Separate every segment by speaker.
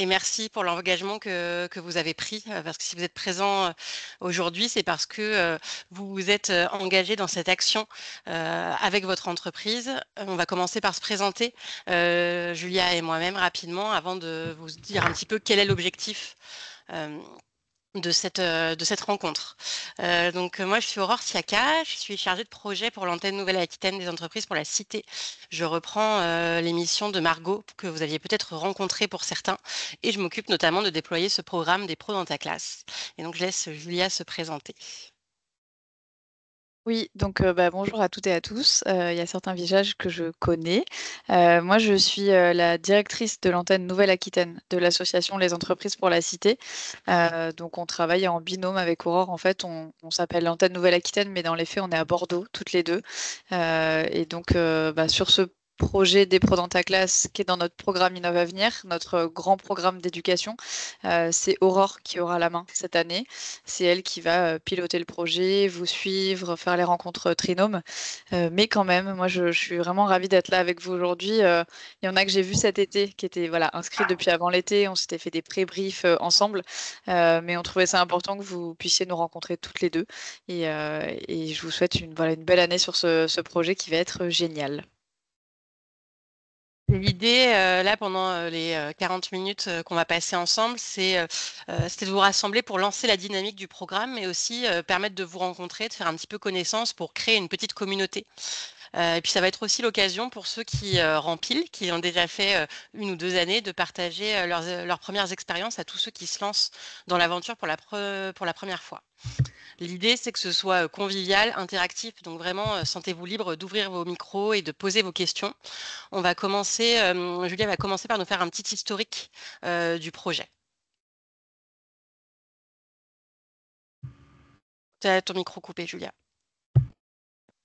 Speaker 1: et merci pour l'engagement que vous avez pris, parce que si vous êtes présent, aujourd'hui, c'est parce que, vous vous êtes, engagé dans cette action, avec votre entreprise. On va commencer par se présenter, Julia et moi-même rapidement avant de vous dire un petit peu quel est l'objectif, hem de cette rencontre. Moi, je suis Aurore Siaka, je suis chargée de projet pour l'antenne Nouvelle-Aquitaine des entreprises pour la Cité. Je reprends l'émission de Margot, que vous aviez peut-être rencontrée pour certains, et je m'occupe notamment de déployer ce programme des pros dans ta classe. Et donc, je laisse Julia se présenter.
Speaker 2: Oui, donc bonjour à toutes et à tous. Il y a certains visages que je connais. Moi, je suis, la directrice de l'antenne Nouvelle-Aquitaine de l'association Les Entreprises pour la Cité. Donc on travaille en binôme avec Aurore. En fait, on s'appelle l'antenne Nouvelle-Aquitaine, mais dans les faits, on est à Bordeaux toutes les 2. Et donc sur ce projet des pros dans ta classe qui est dans notre programme Innov-Avenir, notre grand programme d'éducation, c'est Aurore qui aura la main cette année. C'est elle qui va piloter le projet, vous suivre, faire les rencontres trinômes. Mais quand même, moi, je suis vraiment ravie d'être là avec vous aujourd'hui. Il y en a que j'ai vu cet été qui étaient voilà, inscrits depuis avant l'été. On s'était fait des pré-briefs ensemble. Mais on trouvait ça important que vous puissiez nous rencontrer toutes les deux. Et je vous souhaite une belle année sur ce projet qui va être génial.
Speaker 1: L'idée, là, pendant les 40 minutes qu'on va passer ensemble, c'était de vous rassembler pour lancer la dynamique du programme, mais aussi permettre de vous rencontrer, de faire un petit peu connaissance pour créer une petite communauté. Et puis ça va être aussi l'occasion pour ceux qui rempilent, qui ont déjà fait 1 ou 2 années, de partager leurs premières expériences à tous ceux qui se lancent dans l'aventure pour la première fois. L'idée, c'est que ce soit convivial, interactif, donc vraiment sentez-vous libre d'ouvrir vos micros et de poser vos questions. Julia va commencer par nous faire un petit historique du projet. Tu as ton micro coupé, Julia.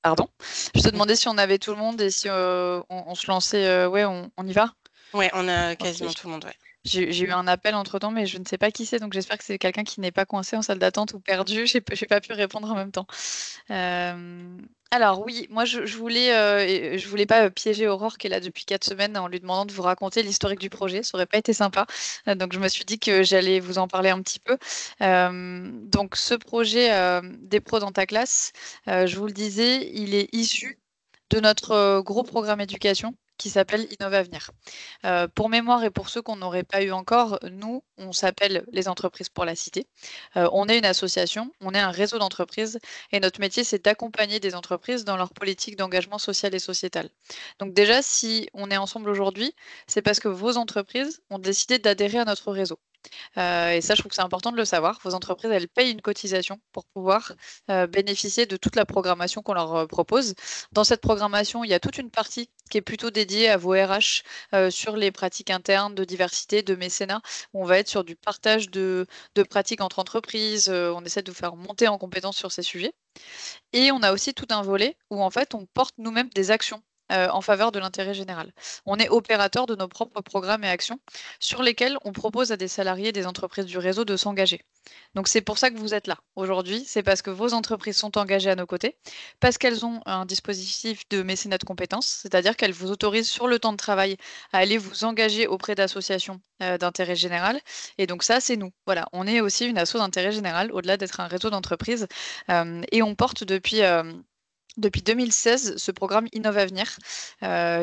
Speaker 2: Pardon. Je te
Speaker 1: Mm.
Speaker 2: demandais si on avait tout le monde et si on se lançait. Ouais, on y va?
Speaker 1: Ouais, on a quasiment
Speaker 2: Ok.
Speaker 1: tout le monde, ouais.
Speaker 2: J'ai eu un appel entre-temps, mais je ne sais pas qui c'est, donc j'espère que c'est quelqu'un qui n'est pas coincé en salle d'attente ou perdu. J'ai pas pu répondre en même temps. Alors oui, moi je voulais, je voulais pas piéger Aurore qui est là depuis 4 semaines en lui demandant de vous raconter l'historique du projet. Ça aurait pas été sympa. Donc je me suis dit que j'allais vous en parler un petit peu. Donc ce projet des pros dans ta classe, je vous le disais, il est issu de notre gros programme éducation qui s'appelle Innov-Avenir. Pour mémoire et pour ceux qu'on n'aurait pas eu encore, nous, on s'appelle les entreprises pour la cité. On est une association, on est un réseau d'entreprises et notre métier, c'est d'accompagner des entreprises dans leur politique d'engagement social et sociétal. Donc déjà, si on est ensemble aujourd'hui, c'est parce que vos entreprises ont décidé d'adhérer à notre réseau. Et ça, je trouve que c'est important de le savoir. Vos entreprises, elles payent une cotisation pour pouvoir bénéficier de toute la programmation qu'on leur propose. Dans cette programmation, il y a toute une partie qui est plutôt dédiée à vos RH sur les pratiques internes de diversité, de mécénat. Où on va être sur du partage de pratiques entre entreprises. On essaie de vous faire monter en compétence sur ces sujets. Et on a aussi tout un volet où en fait on porte nous-mêmes des actions en faveur de l'intérêt général. On est opérateur de nos propres programmes et actions sur lesquels on propose à des salariés des entreprises du réseau de s'engager. Donc c'est pour ça que vous êtes là aujourd'hui, c'est parce que vos entreprises sont engagées à nos côtés, parce qu'elles ont un dispositif de mécénat de compétences, c'est-à-dire qu'elles vous autorisent sur le temps de travail à aller vous engager auprès d'associations d'intérêt général. Et donc ça, c'est nous. Voilà, on est aussi une asso d'intérêt général, au-delà d'être un réseau d'entreprises. Et on porte depuis 2016 ce programme Innov-Avenir.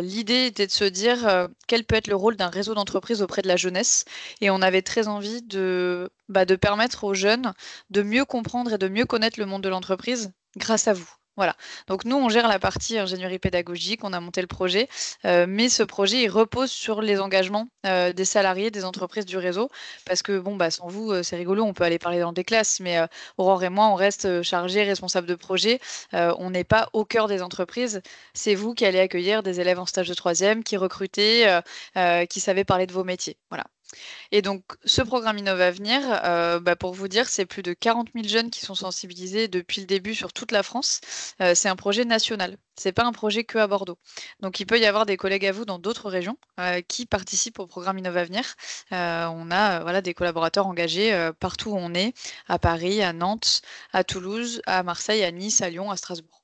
Speaker 2: L'idée était de se dire quel peut être le rôle d'un réseau d'entreprises auprès de la jeunesse. Et on avait très envie de permettre aux jeunes de mieux comprendre et de mieux connaître le monde de l'entreprise grâce à vous. Voilà. Donc nous, on gère la partie ingénierie pédagogique, on a monté le projet, mais ce projet, il repose sur les engagements des salariés des entreprises du réseau, parce que bon, bah, sans vous, c'est rigolo, on peut aller parler dans des classes, mais Aurore et moi, on reste chargés, responsables de projet. On n'est pas au cœur des entreprises. C'est vous qui allez accueillir des élèves en stage de troisième, qui recrutez, qui savez parler de vos métiers. Voilà. Et donc, ce programme Innov Avenir, pour vous dire, c'est plus de 40 000 jeunes qui sont sensibilisés depuis le début sur toute la France. C'est un projet national. C'est pas un projet que à Bordeaux. Donc, il peut y avoir des collègues à vous dans d'autres régions qui participent au programme Innov Avenir. On a voilà, des collaborateurs engagés partout où on est, à Paris, à Nantes, à Toulouse, à Marseille, à Nice, à Lyon, à Strasbourg.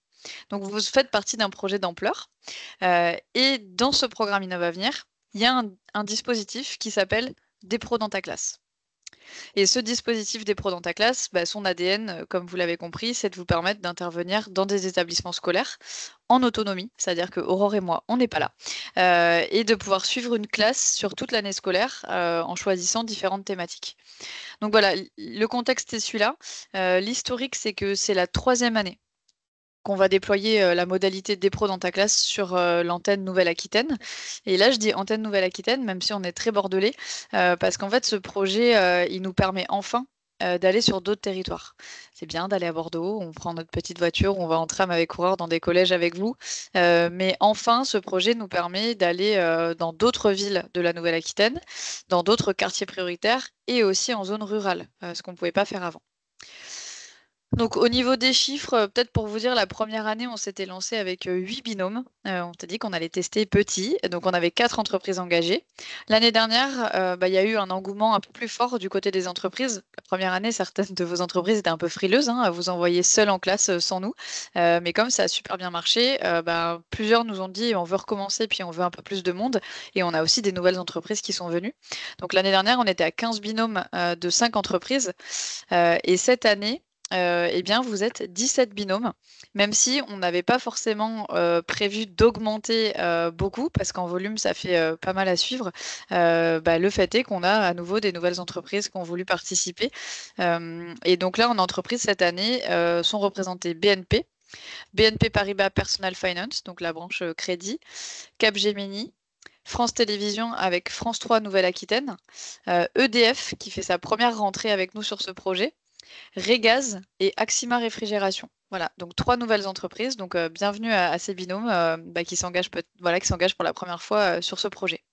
Speaker 2: Donc, vous faites partie d'un projet d'ampleur. Et dans ce programme Innov Avenir, il y a un dispositif qui s'appelle des pros dans ta classe. Et ce dispositif des pros dans ta classe, son ADN, comme vous l'avez compris, c'est de vous permettre d'intervenir dans des établissements scolaires en autonomie, c'est-à-dire que Aurore et moi, on n'est pas là, et de pouvoir suivre une classe sur toute l'année scolaire en choisissant différentes thématiques. Donc voilà, le contexte est celui-là. L'historique, c'est que c'est la 3e année qu'on va déployer la modalité des pros dans ta classe sur l'antenne Nouvelle-Aquitaine. Et là, je dis antenne Nouvelle-Aquitaine, même si on est très bordelais, parce qu'en fait, ce projet, il nous permet enfin d'aller sur d'autres territoires. C'est bien d'aller à Bordeaux, on prend notre petite voiture, on va en tram avec coureur dans des collèges avec vous, mais enfin, ce projet nous permet d'aller dans d'autres villes de la Nouvelle-Aquitaine, dans d'autres quartiers prioritaires et aussi en zone rurale, ce qu'on ne pouvait pas faire avant. Donc au niveau des chiffres, peut-être pour vous dire, la première année, on s'était lancé avec 8 binômes. On t'a dit qu'on allait tester petit, donc on avait 4 entreprises engagées. L'année dernière, il y a eu un engouement un peu plus fort du côté des entreprises. La première année, certaines de vos entreprises étaient un peu frileuses, à vous envoyer seules en classe sans nous. Mais comme ça a super bien marché, plusieurs nous ont dit on veut recommencer, puis on veut un peu plus de monde. Et on a aussi des nouvelles entreprises qui sont venues. Donc l'année dernière, on était à 15 binômes de 5 entreprises. Et cette année, eh bien, vous êtes 17 binômes, même si on n'avait pas forcément prévu d'augmenter beaucoup, parce qu'en volume, ça fait pas mal à suivre. Le fait est qu'on a à nouveau des nouvelles entreprises qui ont voulu participer. Et donc là, en entreprise, cette année, sont représentés BNP Paribas Personal Finance, donc la branche crédit, Capgemini, France Télévisions avec France 3 Nouvelle-Aquitaine, EDF qui fait sa première rentrée avec nous sur ce projet, Régaz et Axima Réfrigération. Voilà, donc 3 nouvelles entreprises. Donc bienvenue à ces binômes qui s'engagent qui s'engagent pour la première fois sur ce projet.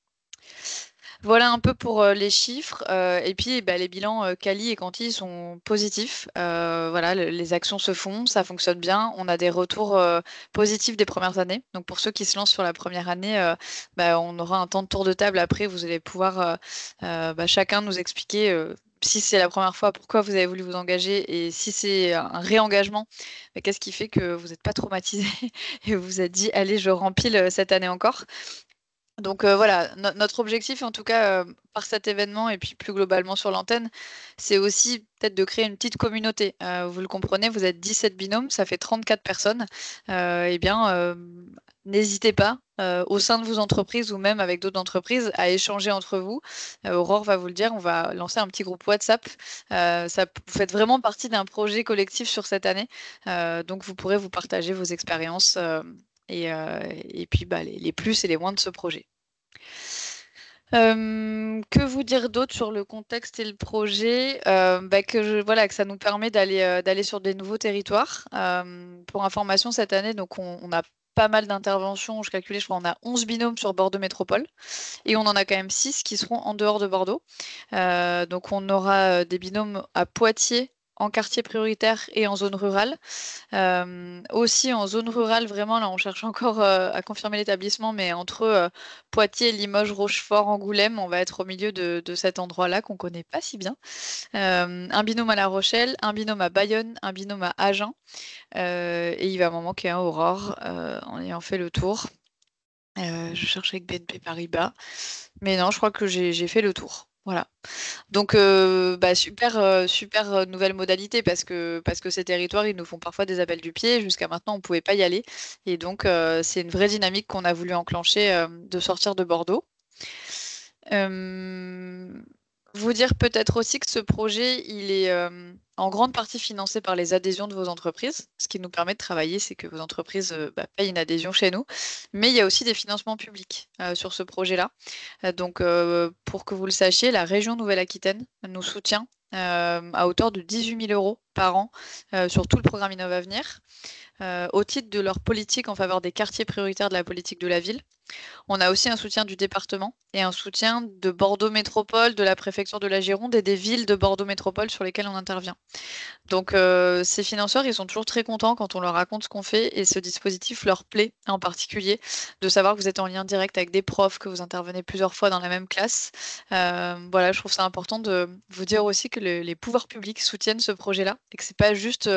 Speaker 2: Voilà un peu pour les chiffres. Et puis les bilans Cali et Canty sont positifs. Voilà, les actions se font, ça fonctionne bien. On a des retours positifs des premières années. Donc pour ceux qui se lancent sur la première année, on aura un temps de tour de table après. Vous allez pouvoir chacun nous expliquer si c'est la première fois, pourquoi vous avez voulu vous engager, et si c'est un réengagement, qu'est-ce qui fait que vous n'êtes pas traumatisé et vous vous êtes dit, allez, je rempile cette année encore. Donc voilà, notre objectif, en tout cas, par cet événement et puis plus globalement sur l'antenne, c'est aussi peut-être de créer une petite communauté. Vous le comprenez, vous êtes 17 binômes, ça fait 34 personnes. N'hésitez pas, au sein de vos entreprises ou même avec d'autres entreprises, à échanger entre vous. Aurore va vous le dire, on va lancer un petit groupe WhatsApp. Vous faites vraiment partie d'un projet collectif sur cette année. Donc vous pourrez vous partager vos expériences. Et puis les plus et les moins de ce projet. Que vous dire d'autre sur le contexte et le projet? Que ça nous permet d'aller sur des nouveaux territoires. Pour information, cette année, donc on a pas mal d'interventions. Je calculais, je crois, on a 11 binômes sur Bordeaux Métropole et on en a quand même 6 qui seront en dehors de Bordeaux. Donc on aura des binômes à Poitiers, en quartier prioritaire et en zone rurale. Aussi en zone rurale, vraiment, là on cherche encore à confirmer l'établissement, mais entre Poitiers, Limoges, Rochefort, Angoulême, on va être au milieu de cet endroit-là qu'on ne connaît pas si bien. Un binôme à La Rochelle, un binôme à Bayonne, un binôme à Agen, et il va m'en manquer un Aurore en ayant fait le tour. Je cherche avec BNP Paribas, mais non, je crois que j'ai fait le tour. Voilà. Donc super nouvelle modalité parce que ces territoires, ils nous font parfois des appels du pied. Jusqu'à maintenant, on ne pouvait pas y aller. Et donc c'est une vraie dynamique qu'on a voulu enclencher de sortir de Bordeaux. Vous dire peut-être aussi que ce projet, il est en grande partie financé par les adhésions de vos entreprises. Ce qui nous permet de travailler, c'est que vos entreprises payent une adhésion chez nous. Mais il y a aussi des financements publics sur ce projet-là. Donc, pour que vous le sachiez, la région Nouvelle-Aquitaine nous soutient à hauteur de 18 000 euros par an sur tout le programme Innovavenir, au titre de leur politique en faveur des quartiers prioritaires de la politique de la ville. On a aussi un soutien du département et un soutien de Bordeaux Métropole, de la préfecture de la Gironde et des villes de Bordeaux Métropole sur lesquelles on intervient. Donc ces financeurs, ils sont toujours très contents quand on leur raconte ce qu'on fait, et ce dispositif leur plaît en particulier, de savoir que vous êtes en lien direct avec des profs, que vous intervenez plusieurs fois dans la même classe. Voilà, je trouve ça important de vous dire aussi que les pouvoirs publics soutiennent ce projet-là et que c'est pas juste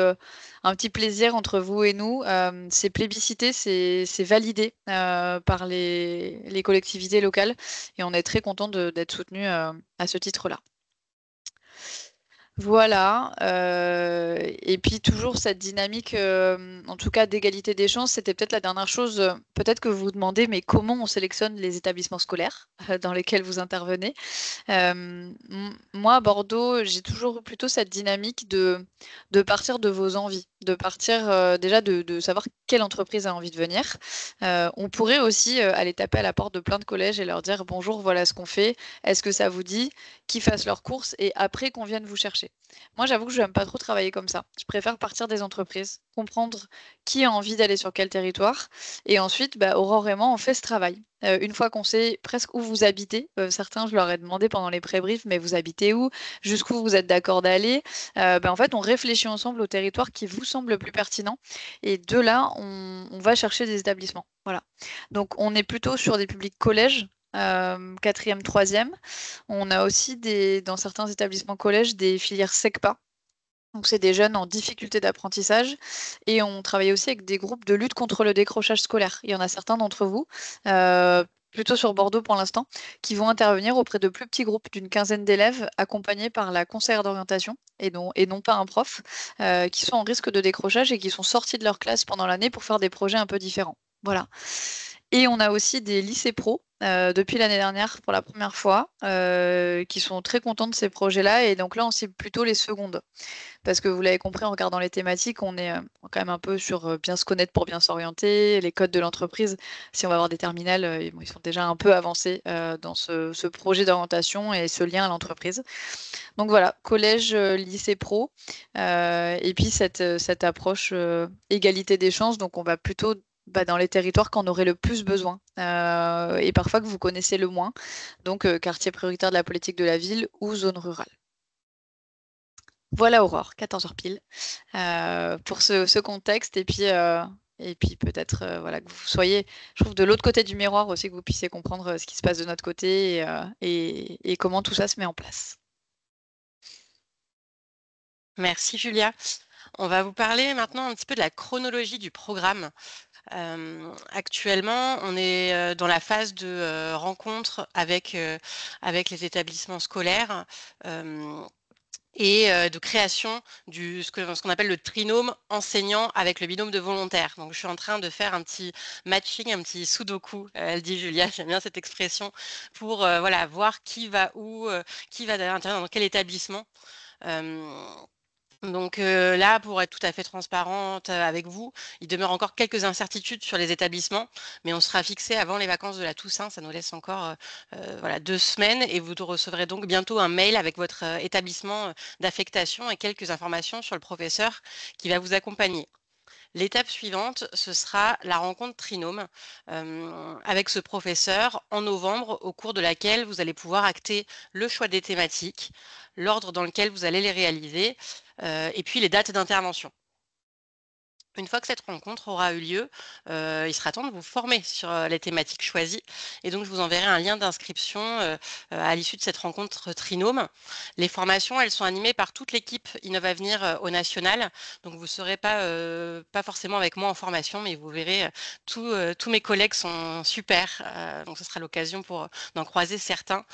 Speaker 2: un petit plaisir entre vous et nous. C'est plébiscité, c'est validé par les collectivités locales et on est très content d'être soutenu à ce titre-là. Voilà, et puis toujours cette dynamique, en tout cas d'égalité des chances, c'était peut-être la dernière chose, peut-être que vous vous demandez, mais comment on sélectionne les établissements scolaires dans lesquels vous intervenez? Moi, à Bordeaux, j'ai toujours eu plutôt cette dynamique de partir de vos envies, de partir déjà de savoir quelle entreprise a envie de venir. On pourrait aussi aller taper à la porte de plein de collèges et leur dire bonjour, voilà ce qu'on fait, est-ce que ça vous dit qu'ils fassent leurs courses et après qu'on vienne vous chercher. Moi, j'avoue que je n'aime pas trop travailler comme ça. Je préfère partir des entreprises, comprendre qui a envie d'aller sur quel territoire et ensuite, bah, Aurore et moi, on fait ce travail. Une fois qu'on sait presque où vous habitez, certains, je leur ai demandé pendant les pré-briefs, mais vous habitez où? Jusqu'où vous êtes d'accord d'aller? En fait, on réfléchit ensemble au territoire qui vous semble le plus pertinent et de là, on va chercher des établissements. Voilà. Donc, on est plutôt sur des publics collèges, 4e, 3e. On a aussi dans certains établissements collèges des filières SECPA. Donc, c'est des jeunes en difficulté d'apprentissage et on travaille aussi avec des groupes de lutte contre le décrochage scolaire. Il y en a certains d'entre vous, plutôt sur Bordeaux pour l'instant, qui vont intervenir auprès de plus petits groupes d'une quinzaine d'élèves accompagnés par la conseillère d'orientation et non pas un prof, qui sont en risque de décrochage et qui sont sortis de leur classe pendant l'année pour faire des projets un peu différents. Voilà. Et on a aussi des lycées pro depuis l'année dernière pour la première fois, qui sont très contents de ces projets-là. Et donc là, on cible plutôt les secondes. Parce que vous l'avez compris en regardant les thématiques, on est quand même un peu sur bien se connaître pour bien s'orienter, les codes de l'entreprise. Si on va avoir des terminales, ils sont déjà un peu avancés dans ce projet d'orientation et ce lien à l'entreprise. Donc voilà, collège, lycée pro, et puis cette approche égalité des chances. Donc on va plutôt dans les territoires qu'on aurait le plus besoin et parfois que vous connaissez le moins, donc quartier prioritaire de la politique de la ville ou zone rurale. Voilà Aurore, 14h pile, pour ce contexte et puis peut-être voilà, que vous soyez, je trouve, de l'autre côté du miroir aussi, que vous puissiez comprendre ce qui se passe de notre côté et comment tout ça se met en place.
Speaker 1: Merci Julia. On va vous parler maintenant un petit peu de la chronologie du programme. Actuellement, on est dans la phase de rencontre avec les établissements scolaires et de création ce qu'on appelle le trinôme enseignant avec le binôme de volontaires. Donc, je suis en train de faire un petit matching, un petit sudoku, elle dit Julia, j'aime bien cette expression, pour voilà, voir qui va où, qui va intervenir dans quel établissement. Donc là, pour être tout à fait transparente avec vous, il demeure encore quelques incertitudes sur les établissements, mais on sera fixé avant les vacances de la Toussaint. Ça nous laisse encore voilà, 2 semaines et vous recevrez donc bientôt un mail avec votre établissement d'affectation et quelques informations sur le professeur qui va vous accompagner. L'étape suivante, ce sera la rencontre trinôme avec ce professeur en novembre, au cours de laquelle vous allez pouvoir acter le choix des thématiques, l'ordre dans lequel vous allez les réaliser, et puis les dates d'intervention. Une fois que cette rencontre aura eu lieu, il sera temps de vous former sur les thématiques choisies. Et donc, je vous enverrai un lien d'inscription à l'issue de cette rencontre trinôme. Les formations, elles sont animées par toute l'équipe Innovavenir au national. Donc, vous ne serez pas forcément avec moi en formation, mais vous verrez, tous mes collègues sont super. Donc, ce sera l'occasion d'en croiser certains.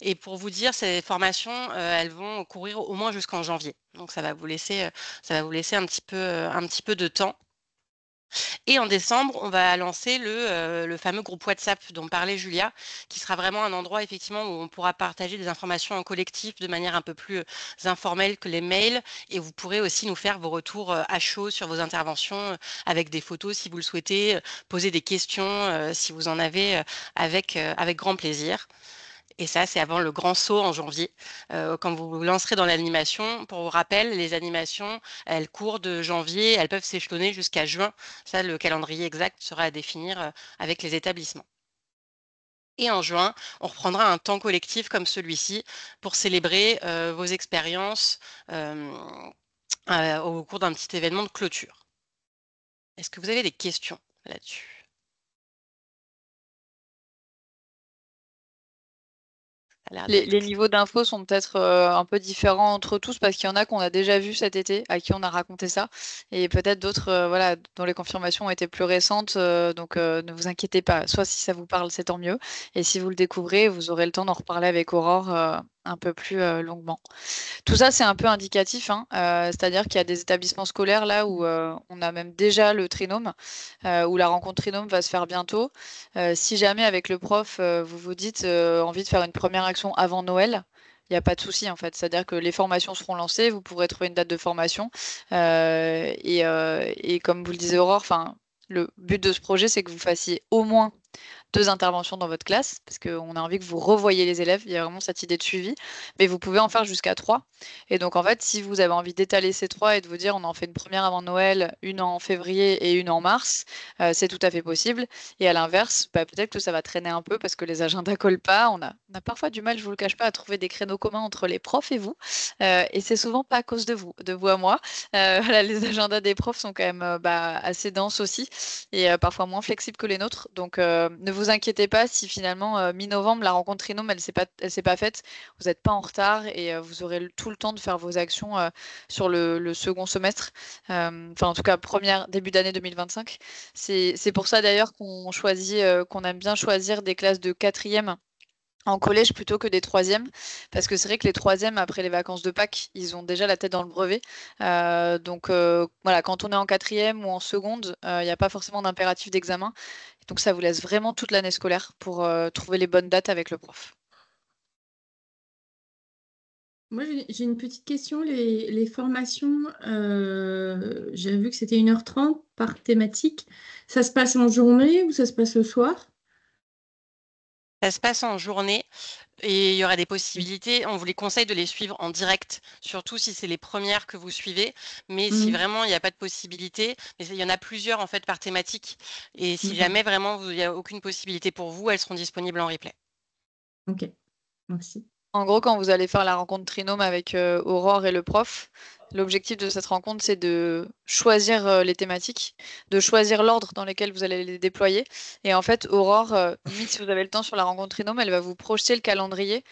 Speaker 1: Et pour vous dire, ces formations, elles vont courir au moins jusqu'en janvier. Donc ça va vous laisser un petit peu de temps. Et en décembre, on va lancer le fameux groupe WhatsApp dont parlait Julia, qui sera vraiment un endroit effectivement où on pourra partager des informations en collectif de manière un peu plus informelle que les mails. Et vous pourrez aussi nous faire vos retours à chaud sur vos interventions avec des photos si vous le souhaitez, poser des questions si vous en avez avec grand plaisir. Et ça, c'est avant le grand saut en janvier, quand vous vous lancerez dans l'animation. Pour rappel, les animations, elles courent de janvier, elles peuvent s'échelonner jusqu'à juin. Ça, le calendrier exact sera à définir avec les établissements. Et en juin, on reprendra un temps collectif comme celui-ci pour célébrer vos expériences au cours d'un petit événement de clôture. Est-ce que vous avez des questions là-dessus? a l'air
Speaker 2: Les
Speaker 1: d'être.
Speaker 2: niveaux d'infos sont peut-être un peu différents entre tous parce qu'il y en a qu'on a déjà vu cet été, à qui on a raconté ça, et peut-être d'autres voilà, dont les confirmations ont été plus récentes. Donc ne vous inquiétez pas. Soit si ça vous parle, c'est tant mieux. Et si vous le découvrez, vous aurez le temps d'en reparler avec Aurore un peu plus longuement. Tout ça, c'est un peu indicatif, hein, c'est-à-dire qu'il y a des établissements scolaires là où on a même déjà le trinôme, où la rencontre trinôme va se faire bientôt. Si jamais avec le prof, vous vous dites envie de faire une première action avant Noël, il n'y a pas de souci en fait. C'est-à-dire que les formations seront lancées, vous pourrez trouver une date de formation. Et comme vous le disiez Aurore, le but de ce projet, c'est que vous fassiez au moins 2 interventions dans votre classe, parce qu'on a envie que vous revoyiez les élèves. Il y a vraiment cette idée de suivi, mais vous pouvez en faire jusqu'à 3. Et donc, en fait, si vous avez envie d'étaler ces 3 et de vous dire, on en fait une première avant Noël, une en février et une en mars, c'est tout à fait possible. Et à l'inverse, peut-être que ça va traîner un peu parce que les agendas collent pas. On a parfois du mal, je vous le cache pas, à trouver des créneaux communs entre les profs et vous. Et c'est souvent pas à cause de vous à moi. Voilà, les agendas des profs sont quand même assez denses aussi et parfois moins flexibles que les nôtres. Donc, ne vous inquiétez pas si finalement mi-novembre la rencontre Trinôme elle s'est pas faite. Vous n'êtes pas en retard et vous aurez tout le temps de faire vos actions sur le second semestre. Enfin, en tout cas, début d'année 2025. C'est pour ça d'ailleurs qu'on aime bien choisir des classes de quatrième en collège plutôt que des troisièmes, parce que c'est vrai que les troisièmes, après les vacances de Pâques, ils ont déjà la tête dans le brevet. Donc voilà, quand on est en quatrième ou en seconde, il n'y a pas forcément d'impératif d'examen. Donc ça vous laisse vraiment toute l'année scolaire pour trouver les bonnes dates avec le prof.
Speaker 3: Moi, j'ai une petite question. Les formations, j'ai vu que c'était 1h30 par thématique. Ça se passe en journée ou ça se passe le soir?
Speaker 1: Ça se passe en journée et il y aura des possibilités. On vous les conseille de les suivre en direct, surtout si c'est les premières que vous suivez. Mais si
Speaker 3: Mhm.
Speaker 1: vraiment il n'y a pas de possibilité, mais il y en a plusieurs en fait par thématique. Et si
Speaker 3: D'accord.
Speaker 1: jamais vraiment il n'y a aucune possibilité pour vous, elles seront disponibles en replay.
Speaker 3: Ok, merci.
Speaker 2: En gros, quand vous allez faire la rencontre trinôme avec Aurore et le prof, l'objectif de cette rencontre, c'est de choisir les thématiques, de choisir l'ordre dans lequel vous allez les déployer. Et en fait, Aurore, limite, si vous avez le temps sur la rencontre trinôme, elle va vous projeter le calendrier.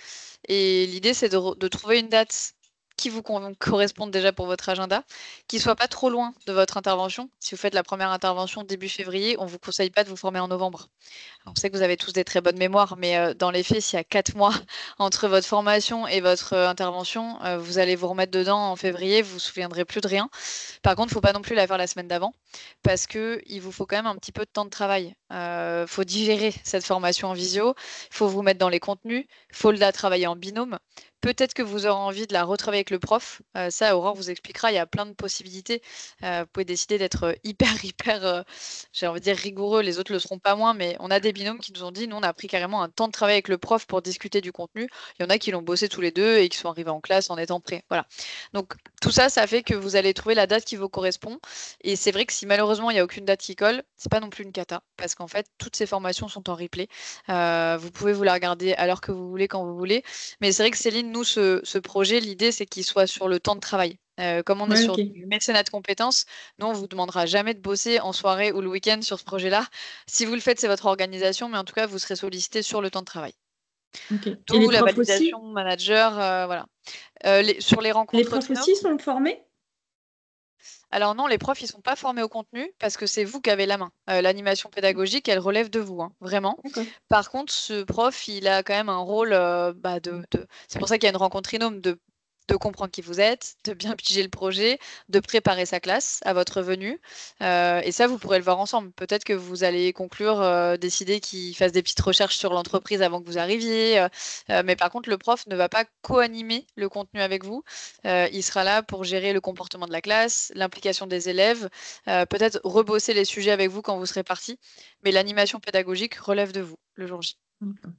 Speaker 2: Et l'idée, c'est de trouver une date qui vous corresponde déjà pour votre agenda, qui soit pas trop loin de votre intervention. Si vous faites la première intervention début février, on vous conseille pas de vous former en novembre. On sait que vous avez tous des très bonnes mémoires, mais dans les faits, s'il y a 4 mois entre votre formation et votre intervention, vous allez vous remettre dedans en février, vous vous souviendrez plus de rien. Par contre, il ne faut pas non plus la faire la semaine d'avant, parce qu'il vous faut quand même un petit peu de temps de travail. Il faut digérer cette formation en visio, il faut vous mettre dans les contenus, il faut la travailler en binôme. Peut-être que vous aurez envie de la retravailler avec le prof. Ça, Aurore vous expliquera, il y a plein de possibilités. Vous pouvez décider d'être hyper, j'ai envie de dire rigoureux, les autres le seront pas moins, mais on a des binômes qui nous ont dit, nous, on a pris carrément un temps de travail avec le prof pour discuter du contenu. Il y en a qui l'ont bossé tous les deux et qui sont arrivés en classe en étant prêts. Voilà. Donc, tout ça, ça fait que vous allez trouver la date qui vous correspond. Et c'est vrai que si malheureusement il n'y a aucune date qui colle, c'est pas non plus une cata, parce qu'en fait, toutes ces formations sont en replay. Vous pouvez vous la regarder à l'heure que vous voulez, quand vous voulez. Mais c'est vrai que Céline, nous, ce projet, l'idée, c'est qu'il soit sur le temps de travail. Comme on est
Speaker 3: Ouais,
Speaker 2: sur
Speaker 3: ok.
Speaker 2: du mécénat de compétences, nous, on vous demandera jamais de bosser en soirée ou le week-end sur ce projet-là. Si vous le faites, c'est votre organisation, mais en tout cas, vous serez sollicité sur le temps de travail.
Speaker 3: Ok. Et les
Speaker 2: D'où la
Speaker 3: profs aussi?
Speaker 2: validation manager, voilà. Sur les
Speaker 3: Les
Speaker 2: rencontres
Speaker 3: profs
Speaker 2: Trinôme,
Speaker 3: aussi sont formés?
Speaker 2: alors non, les profs, ils sont pas formés au contenu parce que c'est vous qui avez la main. L'animation pédagogique, elle relève de vous, hein, vraiment.
Speaker 3: D'accord.
Speaker 2: Par contre, ce prof, il a quand même un rôle c'est pour ça qu'il y a une rencontre trinôme de comprendre qui vous êtes, de bien piger le projet, de préparer sa classe à votre venue. Et ça, vous pourrez le voir ensemble. Peut-être que vous allez conclure, décider qu'il fasse des petites recherches sur l'entreprise avant que vous arriviez. Mais par contre, le prof ne va pas co-animer le contenu avec vous. Il sera là pour gérer le comportement de la classe, l'implication des élèves, peut-être rebosser les sujets avec vous quand vous serez parti. Mais l'animation pédagogique relève de vous le jour J.
Speaker 4: D'accord.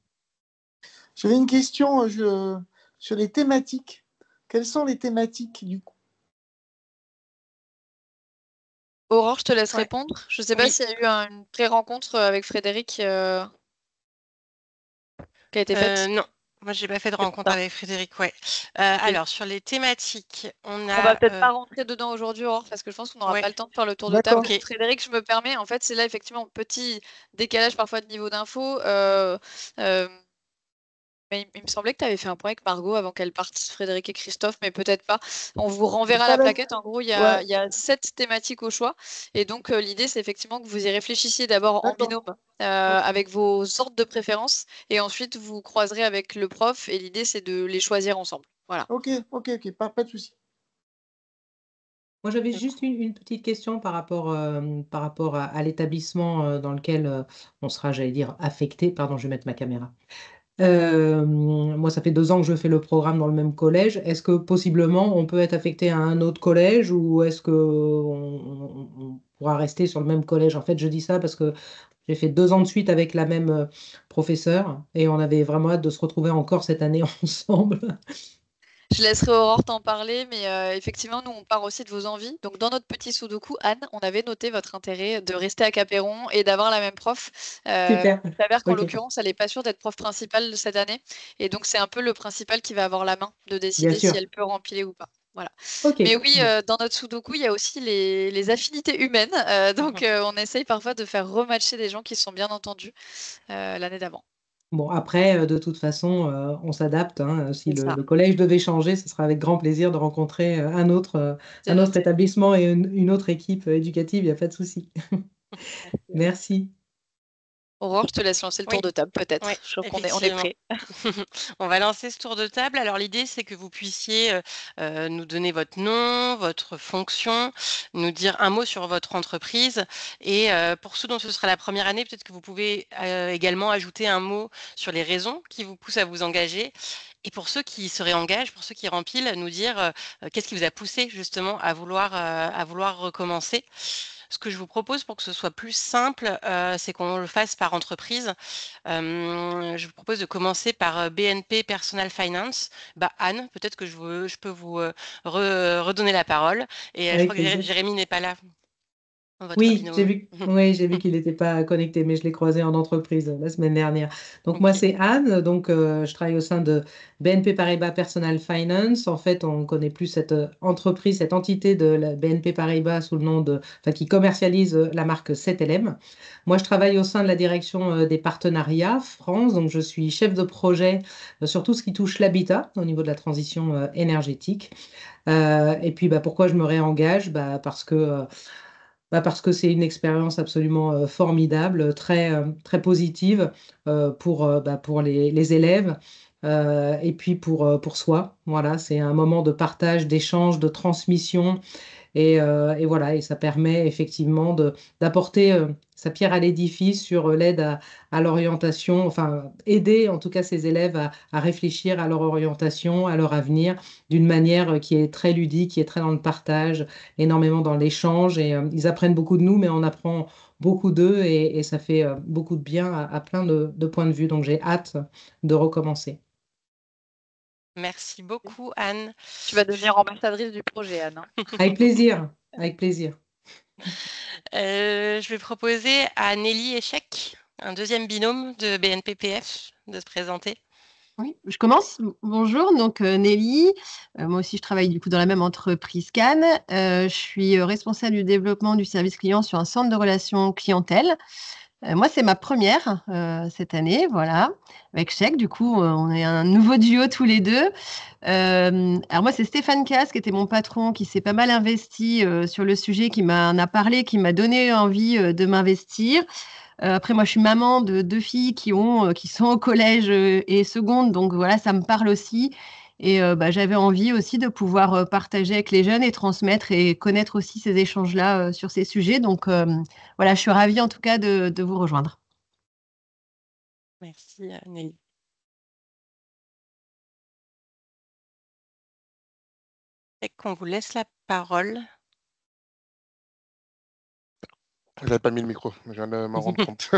Speaker 4: J'avais une question sur les thématiques. Quelles sont les thématiques du coup?
Speaker 2: Aurore, je te laisse
Speaker 1: Ouais.
Speaker 2: répondre. Je ne sais pas
Speaker 1: Oui.
Speaker 2: s'il y a eu une pré-rencontre avec Frédéric qui a été faite.
Speaker 1: Non, moi j'ai pas fait de
Speaker 2: C'est pour
Speaker 1: rencontre
Speaker 2: ça.
Speaker 1: avec Frédéric. Ouais.
Speaker 2: Ok.
Speaker 1: Alors sur les thématiques, on
Speaker 2: On va
Speaker 1: a.
Speaker 2: peut-être pas rentrer dedans aujourd'hui, Aurore, parce que je pense qu'on n'aura
Speaker 1: Ouais.
Speaker 2: pas le temps de faire le tour de table.
Speaker 4: D'accord.
Speaker 1: Ok.
Speaker 2: Frédéric, je me permets, en fait, c'est là effectivement petit décalage parfois de niveau d'info. Euh, Mais il me semblait que tu avais fait un point avec Margot avant qu'elle parte, Frédéric et Christophe, mais peut-être pas. On vous renverra
Speaker 4: Pas
Speaker 2: la
Speaker 4: la-
Speaker 2: plaquette. En gros,
Speaker 4: Ouais,
Speaker 2: il y a 7 thématiques au choix. Et donc, l'idée, c'est effectivement que vous y réfléchissiez d'abord en
Speaker 4: d'accord.
Speaker 2: binôme
Speaker 4: Ok,
Speaker 2: avec vos ordres de préférence. Et ensuite, vous croiserez avec le prof. Et l'idée, c'est de les choisir ensemble. Voilà.
Speaker 4: ok, pas de souci.
Speaker 5: Moi, j'avais
Speaker 1: Du coup,
Speaker 5: juste une petite question par rapport à l'établissement dans lequel on sera, j'allais dire, affecté. Pardon, je vais mettre ma caméra. Moi, ça fait 2 ans que je fais le programme dans le même collège. Est-ce que possiblement on peut être affecté à un autre collège ou est-ce que on pourra rester sur le même collège? En fait, je dis ça parce que j'ai fait 2 ans de suite avec la même professeure et on avait vraiment hâte de se retrouver encore cette année ensemble.
Speaker 2: Je laisserai Aurore t'en parler, mais effectivement, nous, on part aussi de vos envies. Donc, dans notre petit sudoku, Anne, on avait noté votre intérêt de rester à Capéron et d'avoir la même prof.
Speaker 5: Super.
Speaker 2: Il s'avère qu'en
Speaker 5: Ok,
Speaker 2: l'occurrence, elle n'est pas sûre d'être prof principale cette année. Et donc, c'est un peu le principal qui va avoir la main de
Speaker 5: bien
Speaker 2: décider si
Speaker 5: sûr.
Speaker 2: elle peut rempiler ou pas. Voilà.
Speaker 5: Ok.
Speaker 2: Mais oui,
Speaker 5: Bon.
Speaker 2: dans notre sudoku, il y a aussi les affinités humaines. Donc, on essaye parfois de faire rematcher des gens qui sont bien entendus l'année d'avant.
Speaker 5: Bon, après, de toute façon, on s'adapte, hein. Si
Speaker 2: C'est ça.
Speaker 5: le collège devait changer, ce sera avec grand plaisir de rencontrer
Speaker 2: C'est
Speaker 5: un autre
Speaker 2: noté.
Speaker 5: établissement et une autre équipe éducative, il n'y a pas de souci.
Speaker 2: Merci, Anne.
Speaker 5: Merci.
Speaker 2: Aurore, je te laisse lancer le tour
Speaker 1: oui,
Speaker 2: de table,
Speaker 1: oui,
Speaker 2: peut-être. Je crois qu'on est, on est
Speaker 1: effectivement.
Speaker 2: prêt.
Speaker 1: On va lancer ce tour de table. Alors l'idée, c'est que vous puissiez nous donner votre nom, votre fonction, nous dire un mot sur votre entreprise. Et pour ceux dont ce sera la première année, peut-être que vous pouvez également ajouter un mot sur les raisons qui vous poussent à vous engager. Et pour ceux qui se réengagent, pour ceux qui remplissent, nous dire qu'est-ce qui vous a poussé justement à vouloir recommencer. Ce que je vous propose pour que ce soit plus simple, c'est qu'on le fasse par entreprise. Je vous propose de commencer par BNP Personal Finance. Bah, Anne, peut-être que je peux vous redonner la parole. Et je
Speaker 5: Avec
Speaker 1: crois que
Speaker 5: plaisir.
Speaker 1: Jérémy n'est pas là, votre binôme.
Speaker 5: Oui, j'ai vu qu'il n'était pas connecté, mais je l'ai croisé en entreprise la semaine dernière. Donc moi,
Speaker 1: Ok.
Speaker 5: c'est Anne, donc je travaille au sein de BNP Paribas Personal Finance. En fait, on connaît plus cette entreprise, cette entité de la BNP Paribas sous le nom enfin, qui commercialise la marque 7LM. Moi, je travaille au sein de la direction des partenariats France, donc je suis chef de projet sur tout ce qui touche l'habitat au niveau de la transition énergétique. Et puis, bah, pourquoi je me réengage? Parce que c'est une expérience absolument formidable, très positive pour les élèves et puis pour soi. Voilà, c'est un moment de partage, d'échange, de transmission et voilà, et ça permet effectivement d'apporter sa pierre à l'édifice sur l'aide à l'orientation, enfin aider en tout cas ces élèves à réfléchir à leur orientation, à leur avenir d'une manière qui est très ludique, qui est très dans le partage, énormément dans l'échange. Et ils apprennent beaucoup de nous, mais on apprend beaucoup d'eux et ça fait beaucoup de bien à plein de points de vue. Donc j'ai hâte de recommencer.
Speaker 1: Merci beaucoup, Anne.
Speaker 2: Tu vas devenir ambassadrice du projet, Anne, hein.
Speaker 5: Avec plaisir, avec plaisir.
Speaker 1: Je vais proposer à Nelly Echec, un deuxième binôme de BNPPF, de se présenter.
Speaker 6: Oui, je commence. Bonjour, donc Nelly. Moi aussi, je travaille du coup dans la même entreprise Cannes. Je suis responsable du développement du service client sur un centre de relations clientèle. Moi, c'est ma première cette année, voilà, avec Chèque. Du coup, on est un nouveau duo tous les deux. Alors moi, c'est Stéphane Casse qui était mon patron, qui s'est pas mal investi sur le sujet, qui m'en a parlé, qui m'a donné envie de m'investir. Après, moi, je suis maman de 2 filles qui sont au collège et seconde, donc voilà, ça me parle aussi. Et bah, j'avais envie aussi de pouvoir partager avec les jeunes et transmettre et connaître aussi ces échanges-là sur ces sujets. Donc voilà, je suis ravie en tout cas de vous rejoindre.
Speaker 1: Merci, Nelly. Et qu'on vous laisse la parole.
Speaker 7: Je n'avais pas mis le micro, je viens de m'en rendre compte.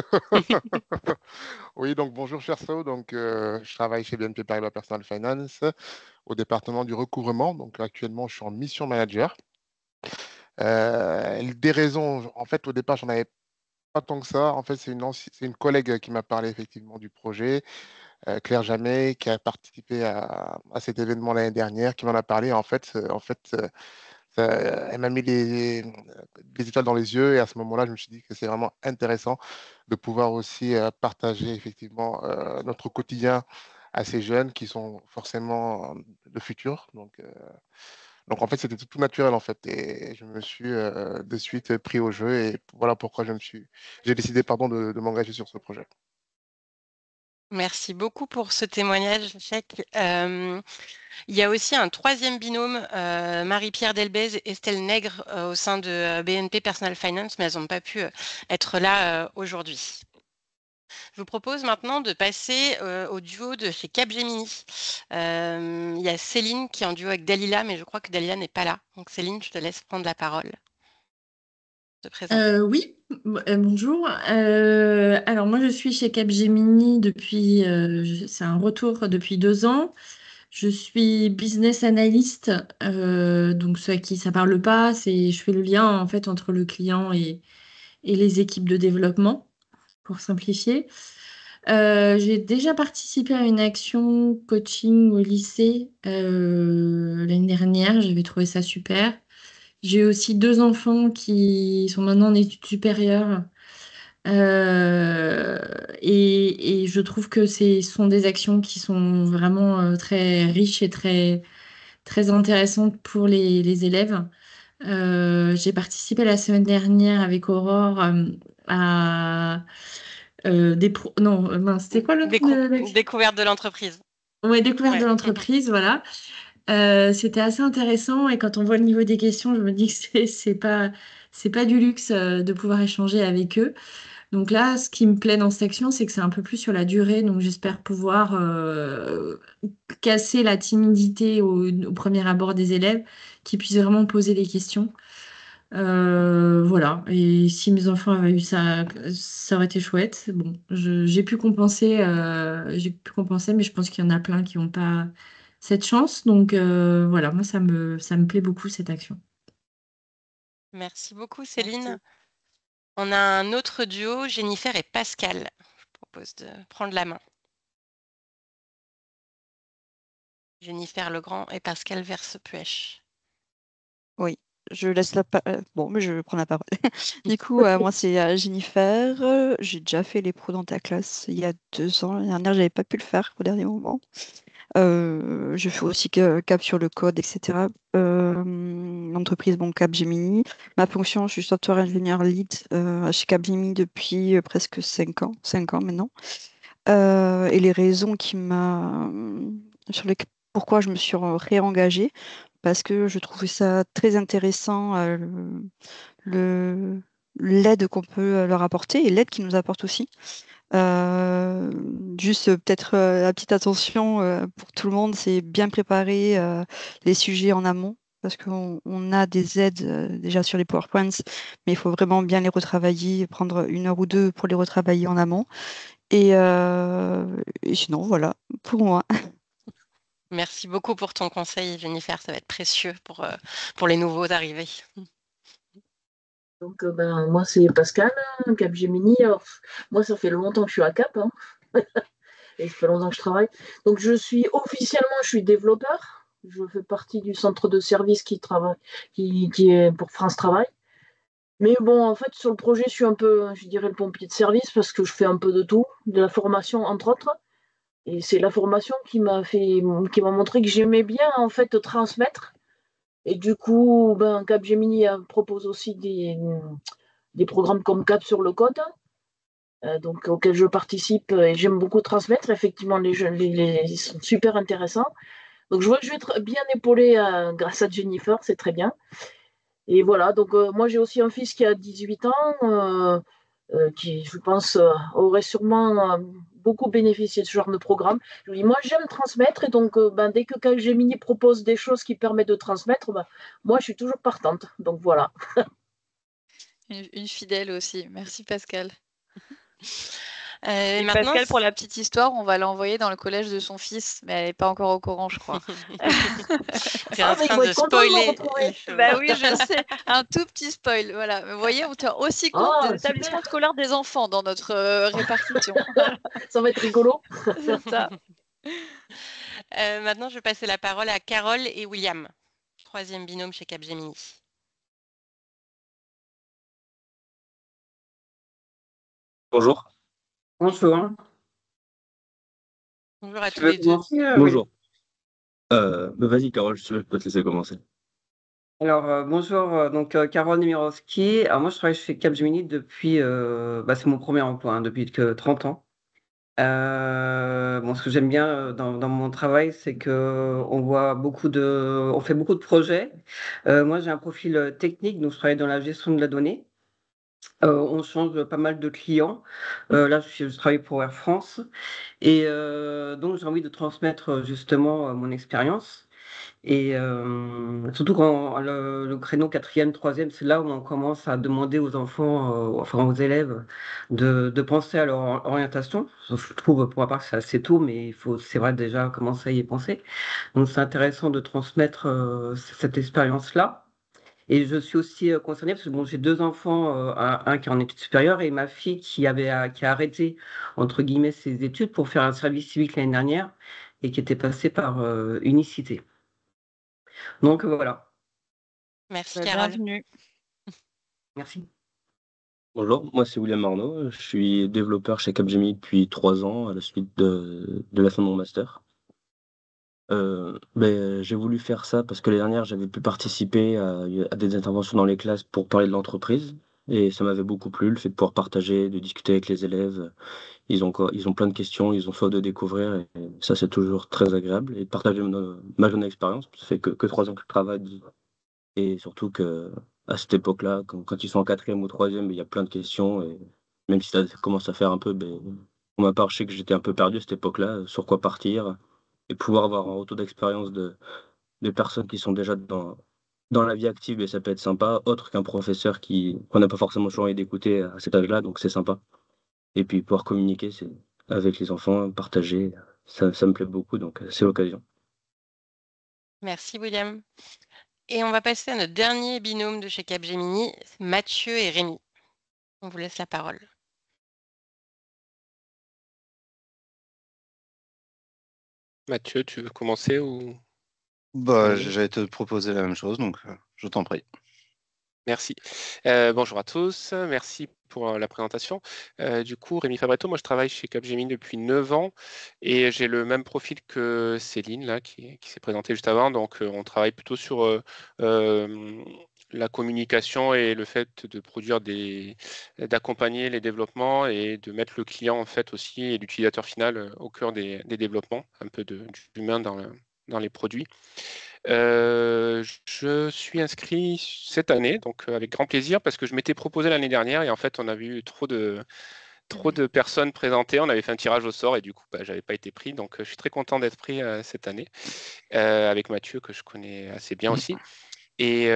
Speaker 7: Oui, donc bonjour Cherso, donc je travaille chez BNP Paribas Personal Finance au département du recouvrement. Donc actuellement, je suis en mission manager. Des raisons, en fait, au départ, j'en avais pas tant que ça. En fait, c'est une collègue qui m'a parlé effectivement du projet, Claire Jamet, qui a participé à cet événement l'année dernière, qui m'en a parlé. Elle m'a mis des étoiles dans les yeux et à ce moment-là, je me suis dit que c'est vraiment intéressant de pouvoir aussi partager effectivement notre quotidien assez jeunes qui sont forcément le futur. Donc en fait, c'était tout naturel en fait. Et je me suis de suite pris au jeu et voilà pourquoi j'ai décidé pardon, de m'engager sur ce projet.
Speaker 1: Merci beaucoup pour ce témoignage, Chèque. Il y a aussi un troisième binôme, Marie-Pierre Delbez et Estelle Nègre, au sein de BNP Personal Finance, mais elles n'ont pas pu être là aujourd'hui. Je vous propose maintenant de passer au duo de chez Capgemini. Il y a Céline qui est en duo avec Dalila, mais je crois que Dalila n'est pas là. Donc Céline, je te laisse prendre la parole, te présenter.
Speaker 3: Oui, bonjour. Alors moi je suis chez Capgemini depuis, c'est un retour depuis 2 ans. Je suis business analyst, donc ce à qui ça parle pas, c'est je fais le lien en fait entre le client et les équipes de développement, pour simplifier. J'ai déjà participé à une action coaching au lycée l'année dernière, j'avais trouvé ça super. J'ai aussi 2 enfants qui sont maintenant en études supérieures. Euh, et je trouve que ce sont des actions qui sont vraiment très riches et très intéressantes pour les élèves. J'ai participé la semaine dernière avec Aurore à non, mince, c'était quoi le nom de l'action?
Speaker 1: Découverte de l'entreprise.
Speaker 3: Ouais, découverte de
Speaker 1: Ouais.
Speaker 3: l'entreprise, voilà. C'était assez intéressant et quand on voit le niveau des questions, je me dis que c'est pas du luxe de pouvoir échanger avec eux. Donc là, ce qui me plaît dans cette action, c'est que c'est un peu plus sur la durée. Donc j'espère pouvoir casser la timidité au premier abord des élèves, qui puissent vraiment poser des questions. Voilà. Et si mes enfants avaient eu ça, ça aurait été chouette. Bon, j'ai pu compenser, mais je pense qu'il y en a plein qui n'ont pas cette chance. Donc voilà, moi ça me plaît beaucoup cette action.
Speaker 1: Merci beaucoup,
Speaker 3: Merci.
Speaker 1: Céline. On a un autre duo, Jennifer et Pascal. Je propose de prendre la main. Jennifer Legrand et Pascal Versepuech.
Speaker 8: Oui, je laisse bon, mais je vais prendre la parole. Du coup, moi, c'est Jennifer. J'ai déjà fait les pros dans ta classe il y a 2 ans. L'année dernière, j'avais pas pu le faire au dernier moment. Je fais aussi Cap sur le code, etc. L'entreprise, bon, Capgemini. Ma fonction, je suis software engineer lead chez Capgemini depuis presque 5 ans, 5 ans maintenant. Et les raisons sur les, pourquoi je me suis réengagée, parce que je trouvais ça très intéressant, le- l'aide qu'on peut leur apporter et l'aide qu'ils nous apportent aussi. Euh, Juste peut-être la petite attention pour tout le monde, c'est bien préparer les sujets en amont. Parce qu'on a des aides déjà sur les PowerPoints, mais il faut vraiment bien les retravailler, prendre 1 heure ou 2 pour les retravailler en amont. Et sinon, voilà, pour moi.
Speaker 1: Merci beaucoup pour ton conseil, Jennifer. Ça va être précieux pour les nouveaux arrivés.
Speaker 9: Donc, moi, c'est Pascal, Capgemini. Alors, moi, ça fait longtemps que je suis à Cap, hein, et ça fait longtemps que je travaille. Donc, officiellement, je suis développeur. Je fais partie du centre de service qui est pour France Travail. Mais bon, en fait, sur le projet, je suis un peu, je dirais, le pompier de service parce que je fais un peu de tout, de la formation, entre autres. Et c'est la formation qui m'a montré que j'aimais bien, en fait, transmettre. Et du coup, Capgemini propose aussi des programmes comme Cap sur le code, donc auxquels je participe et j'aime beaucoup transmettre. Effectivement, les jeunes ils sont super intéressants. Donc je vois que je vais être bien épaulée grâce à Jennifer, c'est très bien. Et voilà, donc moi j'ai aussi un fils qui a 18 ans, qui je pense aurait sûrement beaucoup bénéficié de ce genre de programme. Je lui dis, moi j'aime transmettre et donc dès que Capgemini propose des choses qui permettent de transmettre, moi je suis toujours partante. Donc voilà.
Speaker 2: Une fidèle aussi. Merci Pascal.
Speaker 1: Et
Speaker 2: Et
Speaker 1: maintenant,
Speaker 2: Pascal, pour la petite histoire, on va l'envoyer dans le collège de son fils, mais elle n'est pas encore au courant, je crois.
Speaker 1: tu es en
Speaker 9: Mais ils
Speaker 1: train
Speaker 9: vont
Speaker 1: de
Speaker 9: être contents de me
Speaker 1: spoiler
Speaker 9: retrouver.
Speaker 1: les choses.
Speaker 2: Bah oui, je sais. Un tout petit spoil. Voilà. Vous voyez, on tient aussi compte des
Speaker 9: Ah,
Speaker 2: établissements
Speaker 9: super,
Speaker 2: scolaires des enfants dans notre répartition.
Speaker 9: ça va être rigolo.
Speaker 2: C'est ça.
Speaker 1: Maintenant, je vais passer la parole à Carole et William, troisième binôme chez Capgemini.
Speaker 10: Bonjour. Bonjour.
Speaker 1: Bonjour à
Speaker 10: Tu
Speaker 1: tous
Speaker 10: veux
Speaker 1: les deux.
Speaker 10: commencer, William?
Speaker 11: Bonjour. Vas-y, Carole, je peux te laisser commencer.
Speaker 10: Alors, bonjour, Carole Nemirovski. Alors moi, je travaille chez Capgemini depuis, c'est mon premier emploi, hein, depuis que 30 ans. Ce que j'aime bien dans mon travail, c'est que on fait beaucoup de projets. Moi, j'ai un profil technique, donc je travaille dans la gestion de la donnée. On change pas mal de clients. Là, je travaille pour Air France et donc j'ai envie de transmettre justement mon expérience. Et surtout quand le créneau quatrième, troisième, c'est là où on commence à demander aux enfants, enfin aux élèves, de penser à leur orientation. Je trouve pour ma part que c'est assez tôt, mais c'est vrai déjà commencer à y penser. Donc c'est intéressant de transmettre cette expérience-là. Et je suis aussi concernée parce que bon, j'ai deux enfants, un qui est en études supérieures et ma fille qui a arrêté entre guillemets ses études pour faire un service civique l'année dernière et qui était passée par Unicité. Donc voilà,
Speaker 1: Merci, Carole.
Speaker 2: Bienvenue.
Speaker 10: merci.
Speaker 11: Bonjour, moi c'est William Arnaud, je suis développeur chez Capgemini depuis 3 ans à la suite de la fin de mon master. J'ai voulu faire ça parce que l'année dernière j'avais pu participer à des interventions dans les classes pour parler de l'entreprise et ça m'avait beaucoup plu, le fait de pouvoir partager, de discuter avec les élèves. Ils ont plein de questions, ils ont soif de découvrir et ça c'est toujours très agréable et de partager ma jeune expérience. Ça fait que 3 ans que je travaille et surtout que à cette époque-là, quand ils sont en quatrième ou troisième, il y a plein de questions et même si ça commence à faire un peu, pour ma part, je sais que j'étais un peu perdu à cette époque-là, sur quoi partir et pouvoir avoir un retour d'expérience de personnes qui sont déjà dans la vie active et ça peut être sympa, autre qu'un professeur qu'on n'a pas forcément toujours envie d'écouter à cet âge-là, donc c'est sympa. Et puis pouvoir communiquer avec les enfants, partager, ça me plaît beaucoup, donc c'est l'occasion.
Speaker 1: Merci, William. Et on va passer à notre dernier binôme de chez Capgemini, Mathieu et Rémi. On vous laisse la parole.
Speaker 12: Mathieu, tu veux commencer ou...
Speaker 13: J'allais te proposer la même chose, donc je t'en prie.
Speaker 12: Merci. Bonjour à tous, merci pour la présentation. Du coup, Rémi Fabretto, moi je travaille chez Capgemini depuis 9 ans et j'ai le même profil que Céline là, qui s'est présentée juste avant. Donc on travaille plutôt sur la communication et le fait de produire d'accompagner les développements et de mettre le client en fait aussi et l'utilisateur final au cœur des développements, un peu d'humain dans les produits. Je suis inscrit cette année, donc avec grand plaisir, parce que je m'étais proposé l'année dernière et en fait, on avait eu trop de personnes présentées. On avait fait un tirage au sort et du coup, j'avais pas été pris. Donc, je suis très content d'être pris cette année avec Mathieu, que je connais assez bien aussi. Et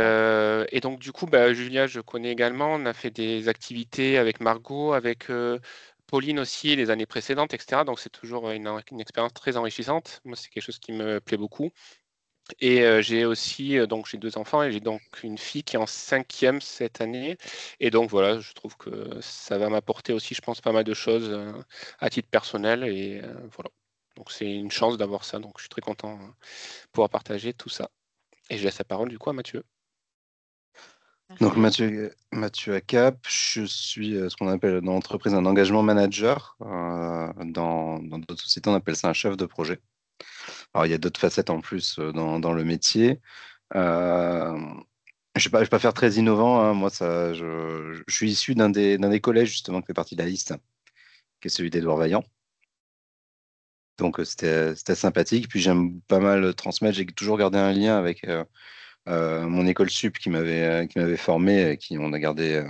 Speaker 12: donc, du coup, Julia, je connais également. On a fait des activités avec Margot, avec Pauline aussi les années précédentes, etc. Donc, c'est toujours une expérience très enrichissante. Moi, c'est quelque chose qui me plaît beaucoup. Et j'ai aussi j'ai 2 enfants et j'ai donc une fille qui est en 5e cette année. Et donc voilà, je trouve que ça va m'apporter aussi, je pense, pas mal de choses à titre personnel. Et voilà. Donc c'est une chance d'avoir ça. Donc je suis très content de pouvoir partager tout ça. Et je laisse la parole du coup à Mathieu.
Speaker 13: Donc Mathieu à Cap, je suis ce qu'on appelle dans l'entreprise un engagement manager. Dans d'autres sociétés, on appelle ça un chef de projet. Alors, il y a d'autres facettes en plus dans le métier. Je vais pas faire très innovant, hein. Moi, je suis issu d'un des collèges justement qui fait partie de la liste, qui est celui d'Édouard Vaillant. Donc, c'était sympathique. Puis, j'aime pas mal transmettre. J'ai toujours gardé un lien avec mon école sup qui m'avait formé, et qui on a gardé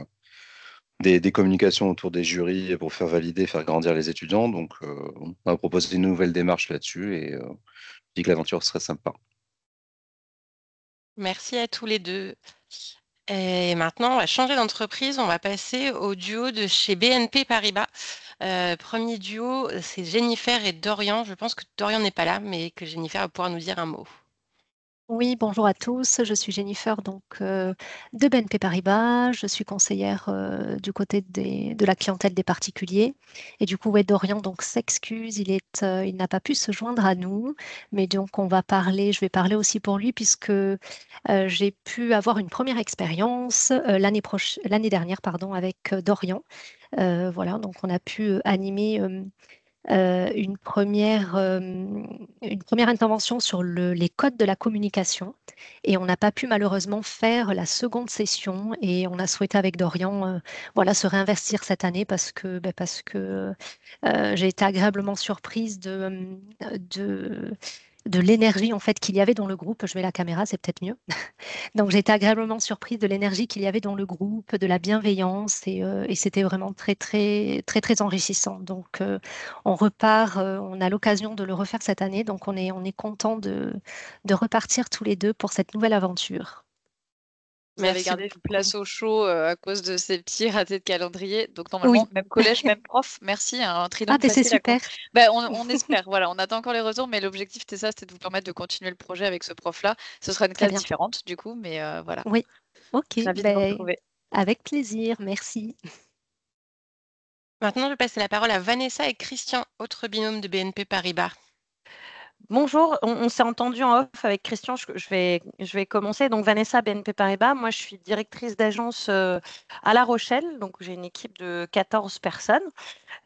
Speaker 13: des communications autour des jurys pour faire valider, faire grandir les étudiants. Donc, on a proposé une nouvelle démarche là-dessus et je dis que l'aventure serait sympa.
Speaker 1: Merci à tous les deux. Et maintenant, on va changer d'entreprise. On va passer au duo de chez BNP Paribas. Premier duo, c'est Jennifer et Dorian. Je pense que Dorian n'est pas là, mais que Jennifer va pouvoir nous dire un mot.
Speaker 14: Oui, bonjour à tous. Je suis Jennifer de BNP Paribas. Je suis conseillère du côté de la clientèle des particuliers. Et du coup, Dorian s'excuse, il n'a pas pu se joindre à nous. Mais donc, je vais parler aussi pour lui puisque j'ai pu avoir une première expérience l'année dernière avec Dorian. Voilà, donc on a pu animer une première intervention sur les codes de la communication. Et on n'a pas pu malheureusement faire la seconde session et on a souhaité avec Dorian voilà, se réinvestir cette année parce que j'ai été agréablement surprise de l'énergie en fait qu'il y avait dans le groupe. Je mets la caméra, c'est peut-être mieux. Donc j'ai été agréablement surprise de l'énergie qu'il y avait dans le groupe, de la bienveillance et c'était vraiment très très très très enrichissant. Donc on repart, on a l'occasion de le refaire cette année, donc on est content de repartir tous les deux pour cette nouvelle aventure.
Speaker 2: Vous avez
Speaker 1: Merci
Speaker 2: gardé une
Speaker 1: beaucoup.
Speaker 2: place au chaud à cause de ces petits ratés de calendrier. Donc normalement,
Speaker 14: Oui.
Speaker 2: même collège, même prof. Merci, un
Speaker 14: Ah,
Speaker 2: trilingue
Speaker 14: ben c'est
Speaker 2: facile à
Speaker 14: super.
Speaker 2: on espère. Voilà, on attend encore les retours, mais l'objectif c'était ça, c'était de vous permettre de continuer le projet avec ce prof-là. Ce sera une
Speaker 14: Très
Speaker 2: classe
Speaker 14: bien.
Speaker 2: différente du coup, mais voilà.
Speaker 14: Oui. Ok.
Speaker 2: Ravi de vous
Speaker 14: Ben,
Speaker 2: retrouver.
Speaker 14: avec plaisir. Merci.
Speaker 1: Maintenant, je vais passer la parole à Vanessa et Christian, autre binôme de BNP Paribas.
Speaker 15: Bonjour, on s'est entendu en off avec Christian, je vais commencer. Donc Vanessa, BNP Paribas, moi je suis directrice d'agence à La Rochelle, donc j'ai une équipe de 14 personnes.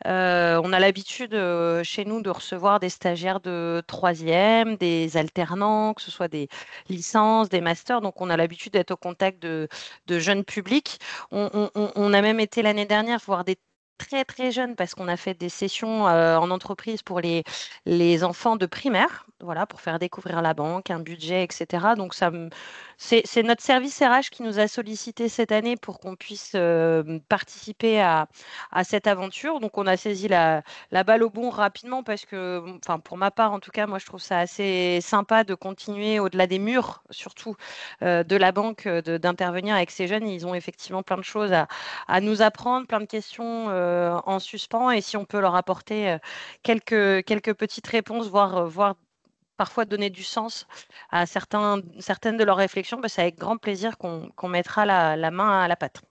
Speaker 15: On a l'habitude chez nous de recevoir des stagiaires de troisième, des alternants, que ce soit des licences, des masters, donc on a l'habitude d'être au contact de jeunes publics. On a même été l'année dernière voir des très très jeunes parce qu'on a fait des sessions en entreprise pour les enfants de primaire, voilà, pour faire découvrir la banque, un budget, etc. Donc c'est notre service RH qui nous a sollicité cette année pour qu'on puisse participer à cette aventure. Donc on a saisi la balle au bon rapidement parce que, enfin pour ma part en tout cas, moi je trouve ça assez sympa de continuer au-delà des murs, surtout de la banque, d'intervenir avec ces jeunes. Ils ont effectivement plein de choses à nous apprendre, plein de questions en suspens et si on peut leur apporter quelques petites réponses, voire parfois donner du sens à certaines de leurs réflexions, bah, c'est avec grand plaisir qu'on mettra la main à la pâte.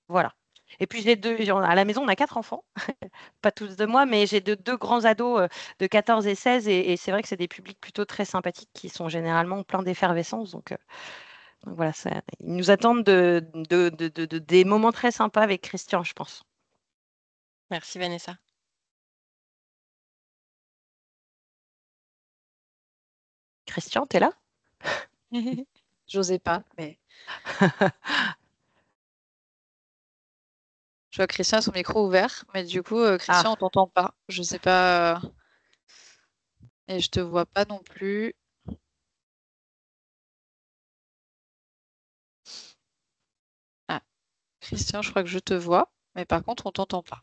Speaker 15: Voilà. Et puis à la maison, on a 4 enfants, pas tous de moi, mais j'ai deux grands ados de 14 et 16, et c'est vrai que c'est des publics plutôt très sympathiques qui sont généralement pleins d'effervescence. Donc voilà, ils nous attendent des moments très sympas avec Christian, je pense.
Speaker 1: Merci Vanessa.
Speaker 15: Christian, t'es là?
Speaker 2: J'osais pas, mais je vois Christian a son micro ouvert, mais du coup, Christian, on t'entend pas. Je sais pas. Et je te vois pas non plus. Ah, Christian, je crois que je te vois, mais par contre, on t'entend pas.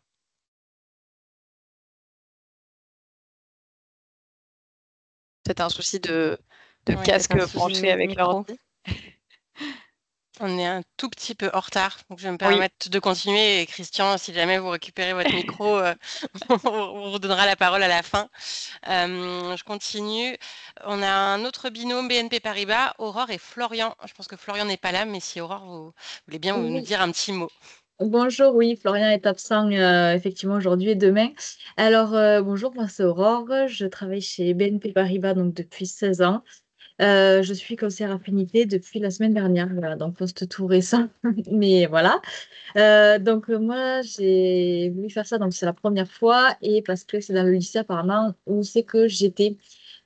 Speaker 2: Peut-être un souci de
Speaker 1: Ouais,
Speaker 2: casque
Speaker 1: peut-être un souci
Speaker 2: branché
Speaker 1: de
Speaker 2: avec
Speaker 1: micro.
Speaker 2: l'ordi.
Speaker 1: On est un tout petit peu en retard, donc je vais me
Speaker 2: Oui.
Speaker 1: permettre de continuer. Et Christian, si jamais vous récupérez votre micro, on vous donnera la parole à la fin. Je continue. On a un autre binôme BNP Paribas, Aurore et Florian. Je pense que Florian n'est pas là, mais si Aurore, vous voulez bien nous
Speaker 3: Oui.
Speaker 1: dire un petit mot.
Speaker 3: Bonjour, oui, Florian est absent effectivement aujourd'hui et demain. Alors, bonjour, moi c'est Aurore, je travaille chez BNP Paribas donc depuis 16 ans. Je suis conseillère affinité depuis la semaine dernière, voilà, donc poste tout récent, mais voilà. Donc moi j'ai voulu faire ça, donc c'est la première fois et parce que c'est dans le lycée apparemment où c'est que j'étais.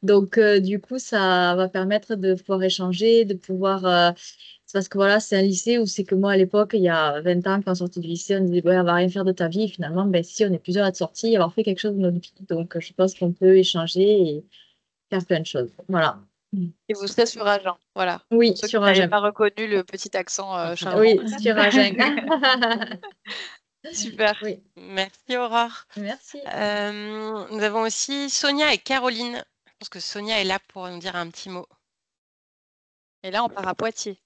Speaker 3: Donc du coup ça va permettre de pouvoir échanger, de pouvoir c'est parce que voilà, c'est un lycée où c'est que moi, à l'époque, il y a 20 ans, quand on sortait du lycée, on disait, ouais, on va rien faire de ta vie. Et finalement, ben, si, on est plusieurs à être sortis et avoir fait quelque chose de notre vie. Donc, je pense qu'on peut échanger et faire plein de choses. Voilà.
Speaker 2: Et vous serez sur Agen, voilà.
Speaker 3: Oui,
Speaker 2: Pour ceux qui
Speaker 3: sur
Speaker 2: n'avaient
Speaker 3: Agen.
Speaker 2: pas reconnu le petit accent charmant.
Speaker 3: Oui, sur Agen.
Speaker 2: Super.
Speaker 3: Oui.
Speaker 1: Merci Aurore.
Speaker 3: Merci.
Speaker 1: Nous avons aussi Sonia et Caroline. Je pense que Sonia est là pour nous dire un petit mot.
Speaker 2: Et là, on part à Poitiers.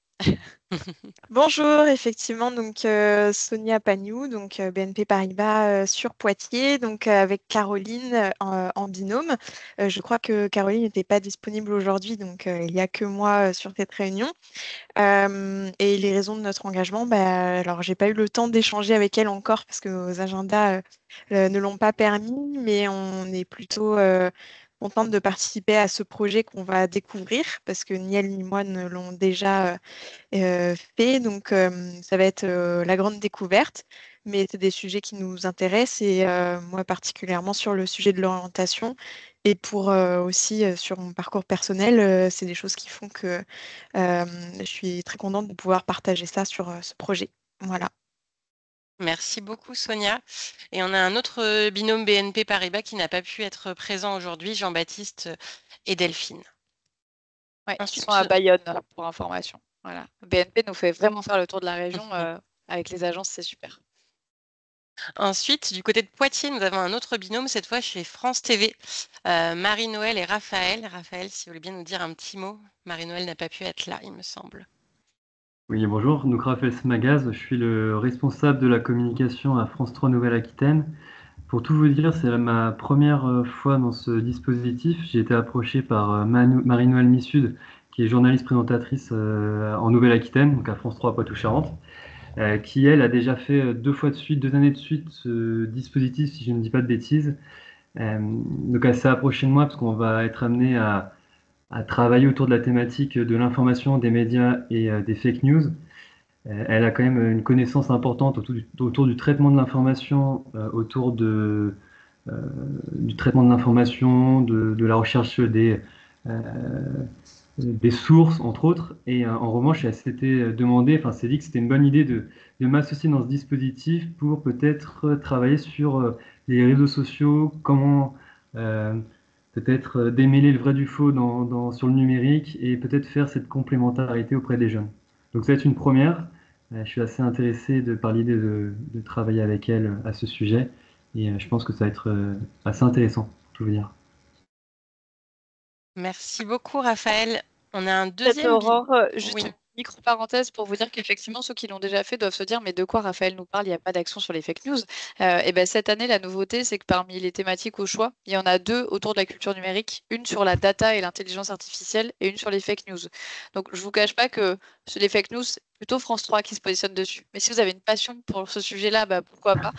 Speaker 16: Bonjour, effectivement, donc Sonia Pagnou, donc BNP Paribas sur Poitiers, donc avec Caroline en binôme. Je crois que Caroline n'était pas disponible aujourd'hui, donc il n'y a que moi sur cette réunion. Et les raisons de notre engagement, bah, alors j'ai pas eu le temps d'échanger avec elle encore parce que nos agendas ne l'ont pas permis, mais on est plutôt contente de participer à ce projet qu'on va découvrir parce que ni elle ni moi ne l'ont déjà fait. Donc ça va être la grande découverte. mais c'est des sujets qui nous intéressent et moi particulièrement sur le sujet de l'orientation et pour aussi sur mon parcours personnel, c'est des choses qui font que je suis très contente de pouvoir partager ça sur ce projet. Voilà.
Speaker 1: Merci beaucoup, Sonia. Et on a un autre binôme BNP Paribas qui n'a pas pu être présent aujourd'hui, Jean-Baptiste et Delphine.
Speaker 2: Ouais, ils
Speaker 1: Ensuite,
Speaker 2: sont à Bayonne, pour information. Voilà. BNP nous fait vraiment faire le tour de la région avec les agences, c'est super.
Speaker 1: Ensuite, du côté de Poitiers, nous avons un autre binôme, cette fois chez France TV. Marie-Noël et Raphaël. Raphaël, si vous voulez bien nous dire un petit mot. Marie-Noël n'a pas pu être là, il me semble.
Speaker 17: Oui, bonjour. Donc Raphaël Smagaz, je suis le responsable de la communication à France 3 Nouvelle-Aquitaine. Pour tout vous dire, c'est ma première fois dans ce dispositif. J'ai été approché par Marie-Noël Missud, qui est journaliste présentatrice en Nouvelle-Aquitaine, donc à France 3 Poitou-Charentes, qui, elle, a déjà fait 2 années de suite ce dispositif, si je ne dis pas de bêtises. Donc elle s'est approchée de moi parce qu'on va être amené à travailler autour de la thématique de l'information, des médias et des fake news. Elle a quand même une connaissance importante autour du traitement de l'information, autour du traitement de l'information, de la recherche des sources, entre autres. Et en revanche, elle s'était demandé, enfin, s'est dit que c'était une bonne idée de m'associer dans ce dispositif pour peut-être travailler sur les réseaux sociaux, comment peut-être démêler le vrai du faux sur le numérique et peut-être faire cette complémentarité auprès des jeunes. Donc ça va être une première. Je suis assez intéressé par l'idée de travailler avec elle à ce sujet et je pense que ça va être assez intéressant, pour tout vous dire.
Speaker 1: Merci beaucoup, Raphaël. On a un
Speaker 2: Peut-être,
Speaker 1: deuxième
Speaker 2: Aurore, juste
Speaker 1: Oui.
Speaker 2: une micro-parenthèse pour vous dire qu'effectivement, ceux qui l'ont déjà fait doivent se dire mais de quoi Raphaël nous parle, il n'y a pas d'action sur les fake news. Et ben, cette année, la nouveauté, c'est que parmi les thématiques au choix, il y en a 2 autour de la culture numérique, une sur la data et l'intelligence artificielle et une sur les fake news. Donc, je ne vous cache pas que sur les fake news, c'est plutôt France 3 qui se positionne dessus. Mais si vous avez une passion pour ce sujet-là, bah, pourquoi pas.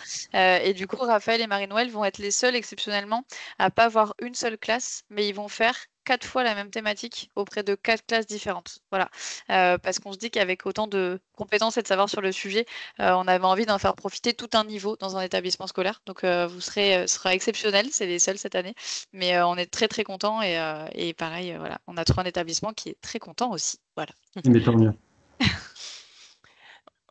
Speaker 2: Et du coup, Raphaël et Marie-Noël vont être les seuls exceptionnellement à pas avoir une seule classe, mais ils vont faire 4 fois la même thématique auprès de 4 classes différentes. Voilà. Parce qu'on se dit qu'avec autant de compétences et de savoir sur le sujet, on avait envie d'en faire profiter tout un niveau dans un établissement scolaire. Donc ce sera exceptionnel, c'est les seuls cette année. Mais on est très très contents et pareil, voilà, on a trouvé un établissement qui est très content aussi. Voilà.
Speaker 17: Mais tant mieux.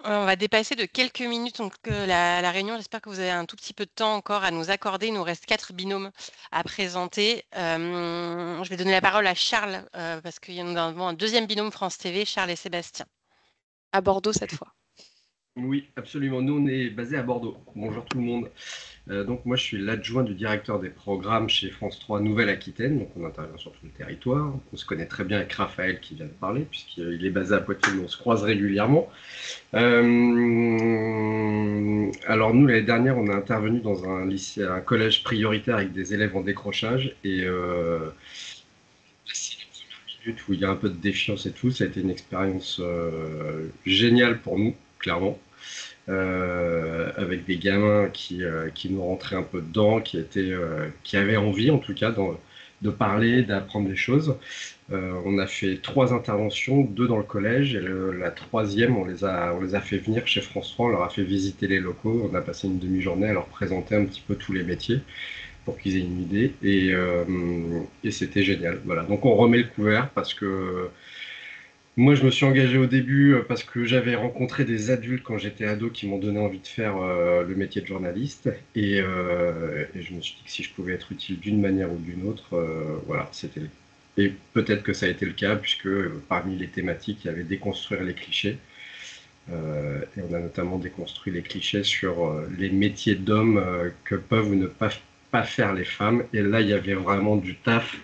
Speaker 1: On va dépasser de quelques minutes donc, la réunion. J'espère que vous avez un tout petit peu de temps encore à nous accorder. Il nous reste 4 binômes à présenter. Je vais donner la parole à Charles parce qu'il y a nous avons un deuxième binôme France TV, Charles et Sébastien.
Speaker 2: À Bordeaux cette fois.
Speaker 18: Oui, absolument. Nous, on est basé à Bordeaux. Bonjour tout le monde. Donc moi, je suis l'adjoint du directeur des programmes chez France 3 Nouvelle-Aquitaine. Donc on intervient sur tout le territoire. On se connaît très bien avec Raphaël qui vient de parler, puisqu'il est basé à Poitiers, mais on se croise régulièrement. Alors nous, l'année dernière, on a intervenu dans un lycée, un collège prioritaire avec des élèves en décrochage. Et où il y a un peu de défiance et tout, ça a été une expérience géniale pour nous, clairement. Avec des gamins qui nous rentraient un peu dedans, qui avaient envie en tout cas de parler, d'apprendre des choses. On a fait 3 interventions, 2 dans le collège et la 3e, on les a fait venir chez France 3, on leur a fait visiter les locaux, on a passé une demi-journée à leur présenter un petit peu tous les métiers pour qu'ils aient une idée et c'était génial. Voilà. Donc on remet le couvert parce que moi, je me suis engagé au début parce que j'avais rencontré des adultes quand j'étais ado qui m'ont donné envie de faire le métier de journaliste. Et je me suis dit que si je pouvais être utile d'une manière ou d'une autre, voilà, c'était. Et peut-être que ça a été le cas, puisque parmi les thématiques, il y avait déconstruire les clichés. Et on a notamment déconstruit les clichés sur les métiers d'hommes que peuvent ou ne pas faire les femmes, et là il y avait vraiment du taf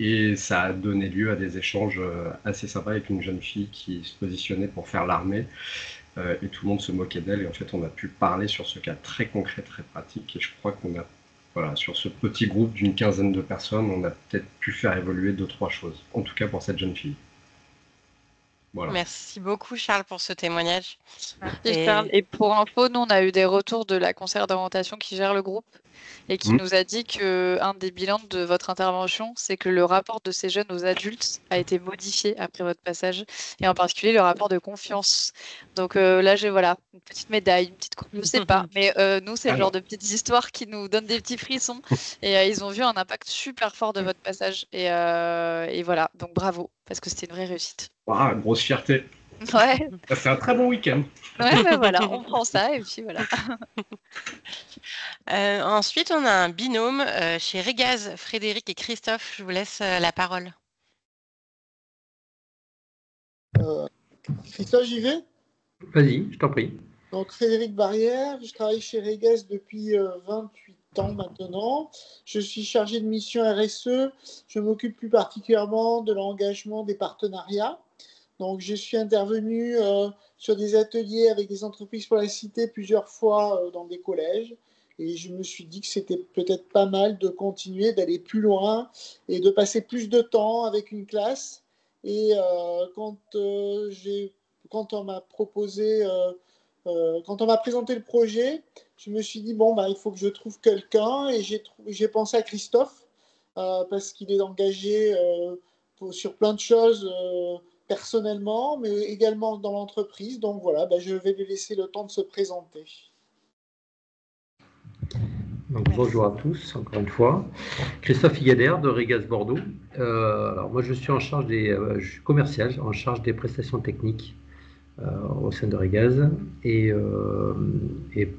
Speaker 18: et ça a donné lieu à des échanges assez sympas avec une jeune fille qui se positionnait pour faire l'armée et tout le monde se moquait d'elle et en fait on a pu parler sur ce cas très concret, très pratique et je crois qu'on a, voilà, sur ce petit groupe d'une quinzaine de personnes, on a peut-être pu faire évoluer 2-3 choses, en tout cas pour cette jeune fille. Voilà.
Speaker 1: Merci beaucoup, Charles, pour ce témoignage.
Speaker 2: Merci, Charles. Et pour info, nous, on a eu des retours de la conseillère d'orientation qui gère le groupe et qui nous a dit que un des bilans de votre intervention, c'est que le rapport de ces jeunes aux adultes a été modifié après votre passage, et en particulier le rapport de confiance. Donc là, j'ai voilà, une petite médaille, une petite coupe, je sais pas. Mais nous, c'est le genre de petites histoires qui nous donnent des petits frissons. Et ils ont vu un impact super fort de votre passage. Et voilà, donc bravo, parce que c'était une vraie réussite.
Speaker 18: Waouh, grosse fierté.
Speaker 2: Ouais.
Speaker 18: Ça fait un très bon week-end.
Speaker 2: Ouais, ben voilà, on prend ça et puis voilà.
Speaker 1: Ensuite, on a un binôme chez Régaz, Frédéric et Christophe. Je vous laisse la parole.
Speaker 4: Christophe, j'y vais?
Speaker 19: Vas-y, je t'en prie.
Speaker 4: Donc, Frédéric Barrière, je travaille chez Régaz depuis 28 ans maintenant. Je suis chargé de mission RSE. Je m'occupe plus particulièrement de l'engagement des partenariats. Donc, je suis intervenu sur des ateliers avec des entreprises pour la cité plusieurs fois dans des collèges. Et je me suis dit que c'était peut-être pas mal de continuer, d'aller plus loin et de passer plus de temps avec une classe. Et quand on m'a proposé, quand on m'a présenté le projet, je me suis dit, bon, bah, il faut que je trouve quelqu'un. Et j'ai pensé à Christophe parce qu'il est engagé sur plein de choses personnellement, mais également dans l'entreprise. Donc voilà, bah, je vais lui laisser le temps de se présenter.
Speaker 19: Donc, bonjour à tous, encore une fois. Christophe Higader de Régaz Bordeaux. Alors moi, je suis en charge je suis commercial, en charge des prestations techniques au sein de Régaz. Et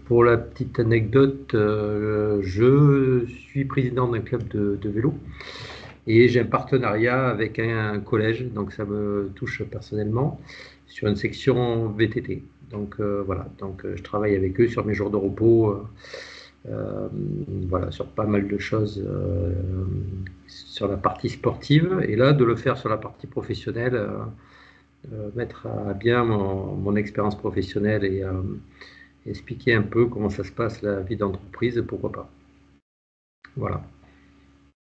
Speaker 19: pour la petite anecdote, je suis président d'un club de vélo et j'ai un partenariat avec un collège, donc ça me touche personnellement, sur une section VTT. Donc voilà, donc je travaille avec eux sur mes jours de repos. Voilà, sur pas mal de choses sur la partie sportive, et là de le faire sur la partie professionnelle, mettre à bien mon expérience professionnelle et expliquer un peu comment ça se passe la vie d'entreprise, pourquoi pas. Voilà.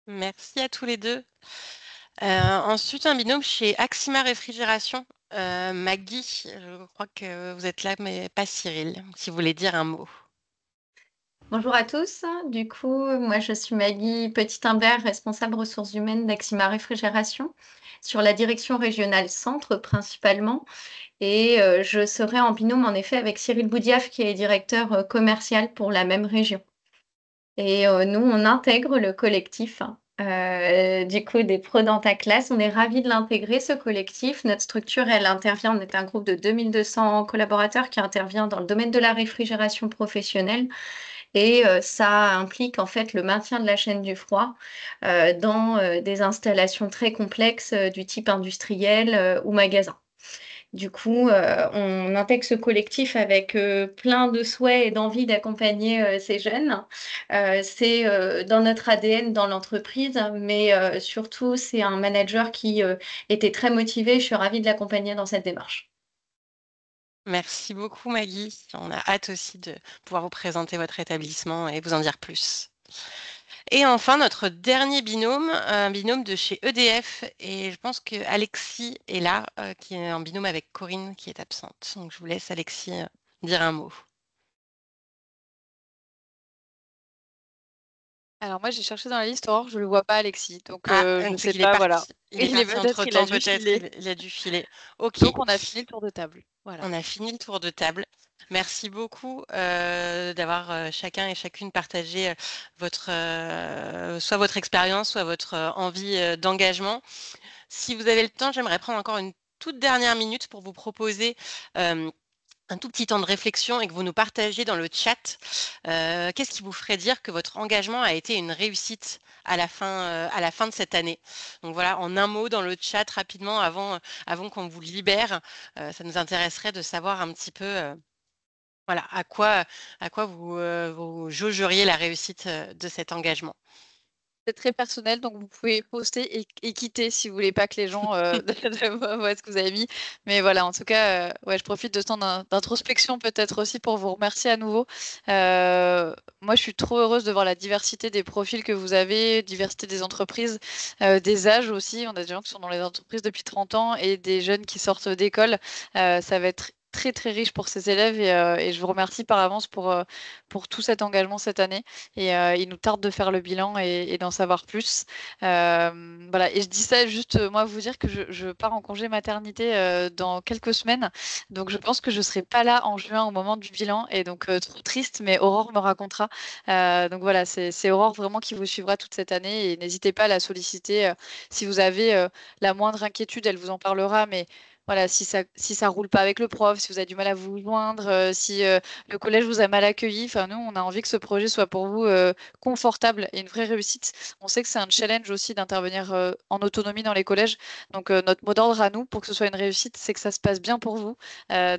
Speaker 1: Merci à tous les deux. Ensuite, un binôme chez Axima Réfrigération. Maggie, je crois que vous êtes là, mais pas Cyril, si vous voulez dire un mot.
Speaker 20: Bonjour à tous. Du coup, moi, je suis Maggie Petit-Imbert, responsable ressources humaines d'Axima Réfrigération, sur la direction régionale centre principalement. Et je serai en binôme, en effet, avec Cyril Boudiaf, qui est directeur commercial pour la même région. Et nous, on intègre le collectif du coup des pros dans ta classe. On est ravis de l'intégrer, ce collectif. Notre structure, elle intervient, on est un groupe de 2200 collaborateurs qui intervient dans le domaine de la réfrigération professionnelle. Et ça implique en fait le maintien de la chaîne du froid dans des installations très complexes du type industriel ou magasin. Du coup, on intègre ce collectif avec plein de souhaits et d'envie d'accompagner ces jeunes. C'est dans notre ADN dans l'entreprise, mais surtout, c'est un manager qui était très motivé. Je suis ravie de l'accompagner dans cette démarche.
Speaker 1: Merci beaucoup, Maggie. On a hâte aussi de pouvoir vous présenter votre établissement et vous en dire plus. Et enfin, notre dernier binôme, un binôme de chez EDF. Et je pense que Alexis est là, qui est en binôme avec Corinne, qui est absente. Donc, je vous laisse, Alexis, dire un mot.
Speaker 2: Alors moi, j'ai cherché dans la liste, Aurore, je ne le vois pas, Alexis. Donc je ne
Speaker 1: donc
Speaker 2: sais
Speaker 1: il est
Speaker 2: pas,
Speaker 1: parti.
Speaker 2: voilà.
Speaker 1: Il est parti entre-temps, peut-être. Il a dû filer. OK.
Speaker 2: Donc on a fini le tour de table. Voilà.
Speaker 1: On a fini le tour de table. Merci beaucoup d'avoir chacun et chacune partagé soit votre expérience, soit votre envie d'engagement. Si vous avez le temps, j'aimerais prendre encore une toute dernière minute pour vous proposer un tout petit temps de réflexion et que vous nous partagiez dans le chat qu'est-ce qui vous ferait dire que votre engagement a été une réussite à la fin de cette année. Donc voilà, en un mot dans le chat rapidement avant qu'on vous libère, ça nous intéresserait de savoir un petit peu voilà, à quoi vous jaugeriez la réussite de cet engagement.
Speaker 2: C'est très personnel, donc vous pouvez poster et quitter si vous voulez pas que les gens voient ce que vous avez mis. Mais voilà, en tout cas, ouais, je profite de ce temps d'introspection peut-être aussi pour vous remercier à nouveau. Moi, je suis trop heureuse de voir la diversité des profils que vous avez, diversité des entreprises, des âges aussi. On a des gens qui sont dans les entreprises depuis 30 ans et des jeunes qui sortent d'école. Ça va être très très riche pour ces élèves et je vous remercie par avance pour tout cet engagement cette année. Et il nous tarde de faire le bilan et d'en savoir plus. Voilà. Et je dis ça juste, moi, vous dire que je pars en congé maternité dans quelques semaines. Donc, je pense que je ne serai pas là en juin au moment du bilan. Et donc, trop triste, mais Aurore me racontera. Donc, voilà, c'est Aurore vraiment qui vous suivra toute cette année. Et n'hésitez pas à la solliciter. Si vous avez la moindre inquiétude, elle vous en parlera. Mais voilà, si ça roule pas avec le prof, si vous avez du mal à vous joindre, si le collège vous a mal accueilli. Enfin, nous, on a envie que ce projet soit pour vous confortable et une vraie réussite. On sait que c'est un challenge aussi d'intervenir en autonomie dans les collèges. Donc, notre mot d'ordre à nous, pour que ce soit une réussite, c'est que ça se passe bien pour vous.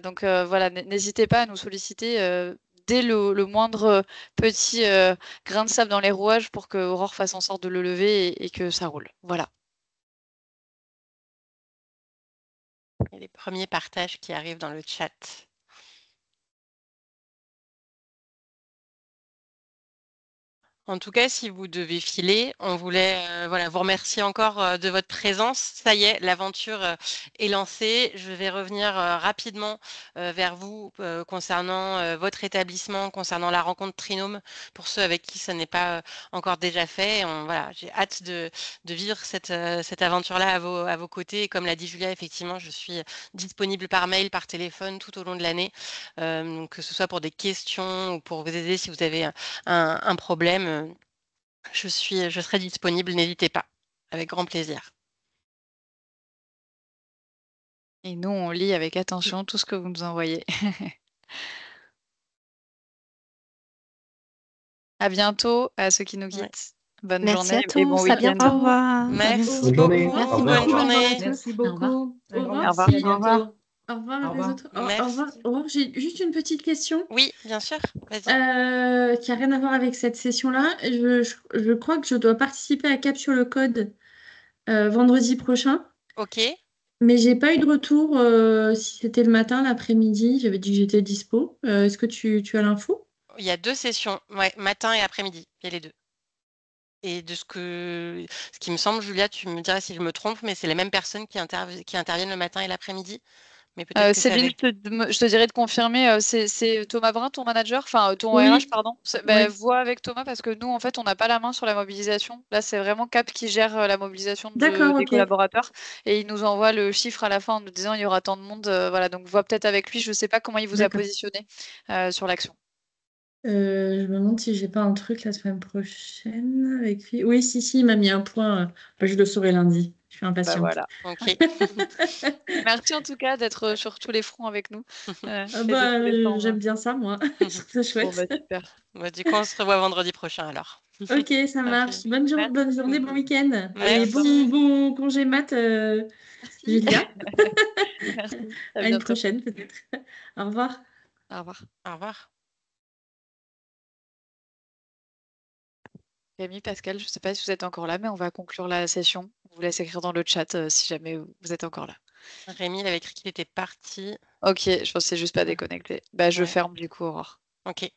Speaker 2: Donc, voilà, n'hésitez pas à nous solliciter dès le moindre petit grain de sable dans les rouages pour que Aurore fasse en sorte de le lever et que ça roule. Voilà.
Speaker 1: Il y a les premiers partages qui arrivent dans le chat. En tout cas, si vous devez filer, on voulait voilà, vous remercier encore de votre présence. Ça y est, l'aventure est lancée. Je vais revenir rapidement vers vous concernant votre établissement, concernant la rencontre Trinôme, pour ceux avec qui ça n'est pas encore déjà fait. Voilà, j'ai hâte de vivre cette aventure-là à vos côtés. Et comme l'a dit Julia, effectivement, je suis disponible par mail, par téléphone tout au long de l'année, donc que ce soit pour des questions ou pour vous aider si vous avez un problème. Je serai disponible, n'hésitez pas, avec grand plaisir.
Speaker 2: Et nous, on lit avec attention tout ce que vous nous envoyez. À bientôt à ceux qui nous quittent. Bonne
Speaker 14: Merci
Speaker 2: journée
Speaker 14: à
Speaker 2: et bon
Speaker 14: tous, à
Speaker 2: week-end.
Speaker 14: bientôt.
Speaker 8: Au revoir.
Speaker 1: Merci
Speaker 19: Bonne journée.
Speaker 1: beaucoup.
Speaker 19: Au revoir.
Speaker 1: Bonne journée.
Speaker 3: Merci beaucoup. Au revoir.
Speaker 2: Au revoir.
Speaker 3: Si-
Speaker 19: Au revoir.
Speaker 3: Au revoir
Speaker 19: Au
Speaker 3: les
Speaker 19: revoir.
Speaker 3: autres. Au
Speaker 1: Merci.
Speaker 3: revoir. Au revoir. J'ai juste une petite question
Speaker 1: Oui, bien sûr. Vas-y.
Speaker 3: qui n'a rien à voir avec cette session-là. Je crois que je dois participer à Cap sur le code vendredi prochain,
Speaker 1: Ok.
Speaker 3: mais j'ai pas eu de retour si c'était le matin, l'après-midi. J'avais dit que j'étais dispo. Est-ce que tu as l'info?
Speaker 1: Il y a 2 sessions, ouais, matin et après-midi. Il y a les 2. Et de ce qui me semble, Julia, tu me diras si je me trompe, mais c'est les mêmes personnes qui interviennent le matin et l'après-midi. Mais peut-être que c'est
Speaker 2: Céline,
Speaker 1: avec.
Speaker 2: je te dirais de confirmer, c'est Thomas Brun, ton manager, enfin ton
Speaker 3: Oui.
Speaker 2: RH, pardon.
Speaker 3: Ouais.
Speaker 2: Vois avec Thomas parce que nous, en fait, on n'a pas la main sur la mobilisation. Là, c'est vraiment Cap qui gère la mobilisation
Speaker 3: D'accord,
Speaker 2: des
Speaker 3: ok.
Speaker 2: collaborateurs et il nous envoie le chiffre à la fin en nous disant il y aura tant de monde. Voilà, donc vois peut-être avec lui. Je ne sais pas comment il vous a
Speaker 3: D'accord.
Speaker 2: positionné sur l'action.
Speaker 3: Je me demande si j'ai pas un truc la semaine prochaine avec lui. Oui, si, il m'a mis un point. Je le saurai lundi. Je suis impatiente.
Speaker 2: Voilà.
Speaker 1: Ok.
Speaker 2: Merci en tout cas d'être sur tous les fronts avec nous.
Speaker 3: Ah
Speaker 2: et de tous les temps,
Speaker 3: j'aime bien ça, moi. C'est
Speaker 2: Bon,
Speaker 3: chouette.
Speaker 2: super.
Speaker 1: Du coup, on se revoit vendredi prochain alors.
Speaker 3: Ok, ça marche. Bonne journée, bon week-end. Et
Speaker 1: Merci.
Speaker 3: bon congé mat, Julia.
Speaker 2: Merci.
Speaker 3: À une prochaine, peut-être. Au revoir.
Speaker 2: Au revoir.
Speaker 1: Au revoir.
Speaker 2: Camille, Pascal, je ne sais pas si vous êtes encore là, mais on va conclure la session. On vous laisse écrire dans le chat si jamais vous êtes encore là.
Speaker 1: Rémi, il avait écrit qu'il était parti.
Speaker 2: Ok, je pense que c'est juste pas déconnecté. Je ferme du coup, Aurore.
Speaker 1: Ok.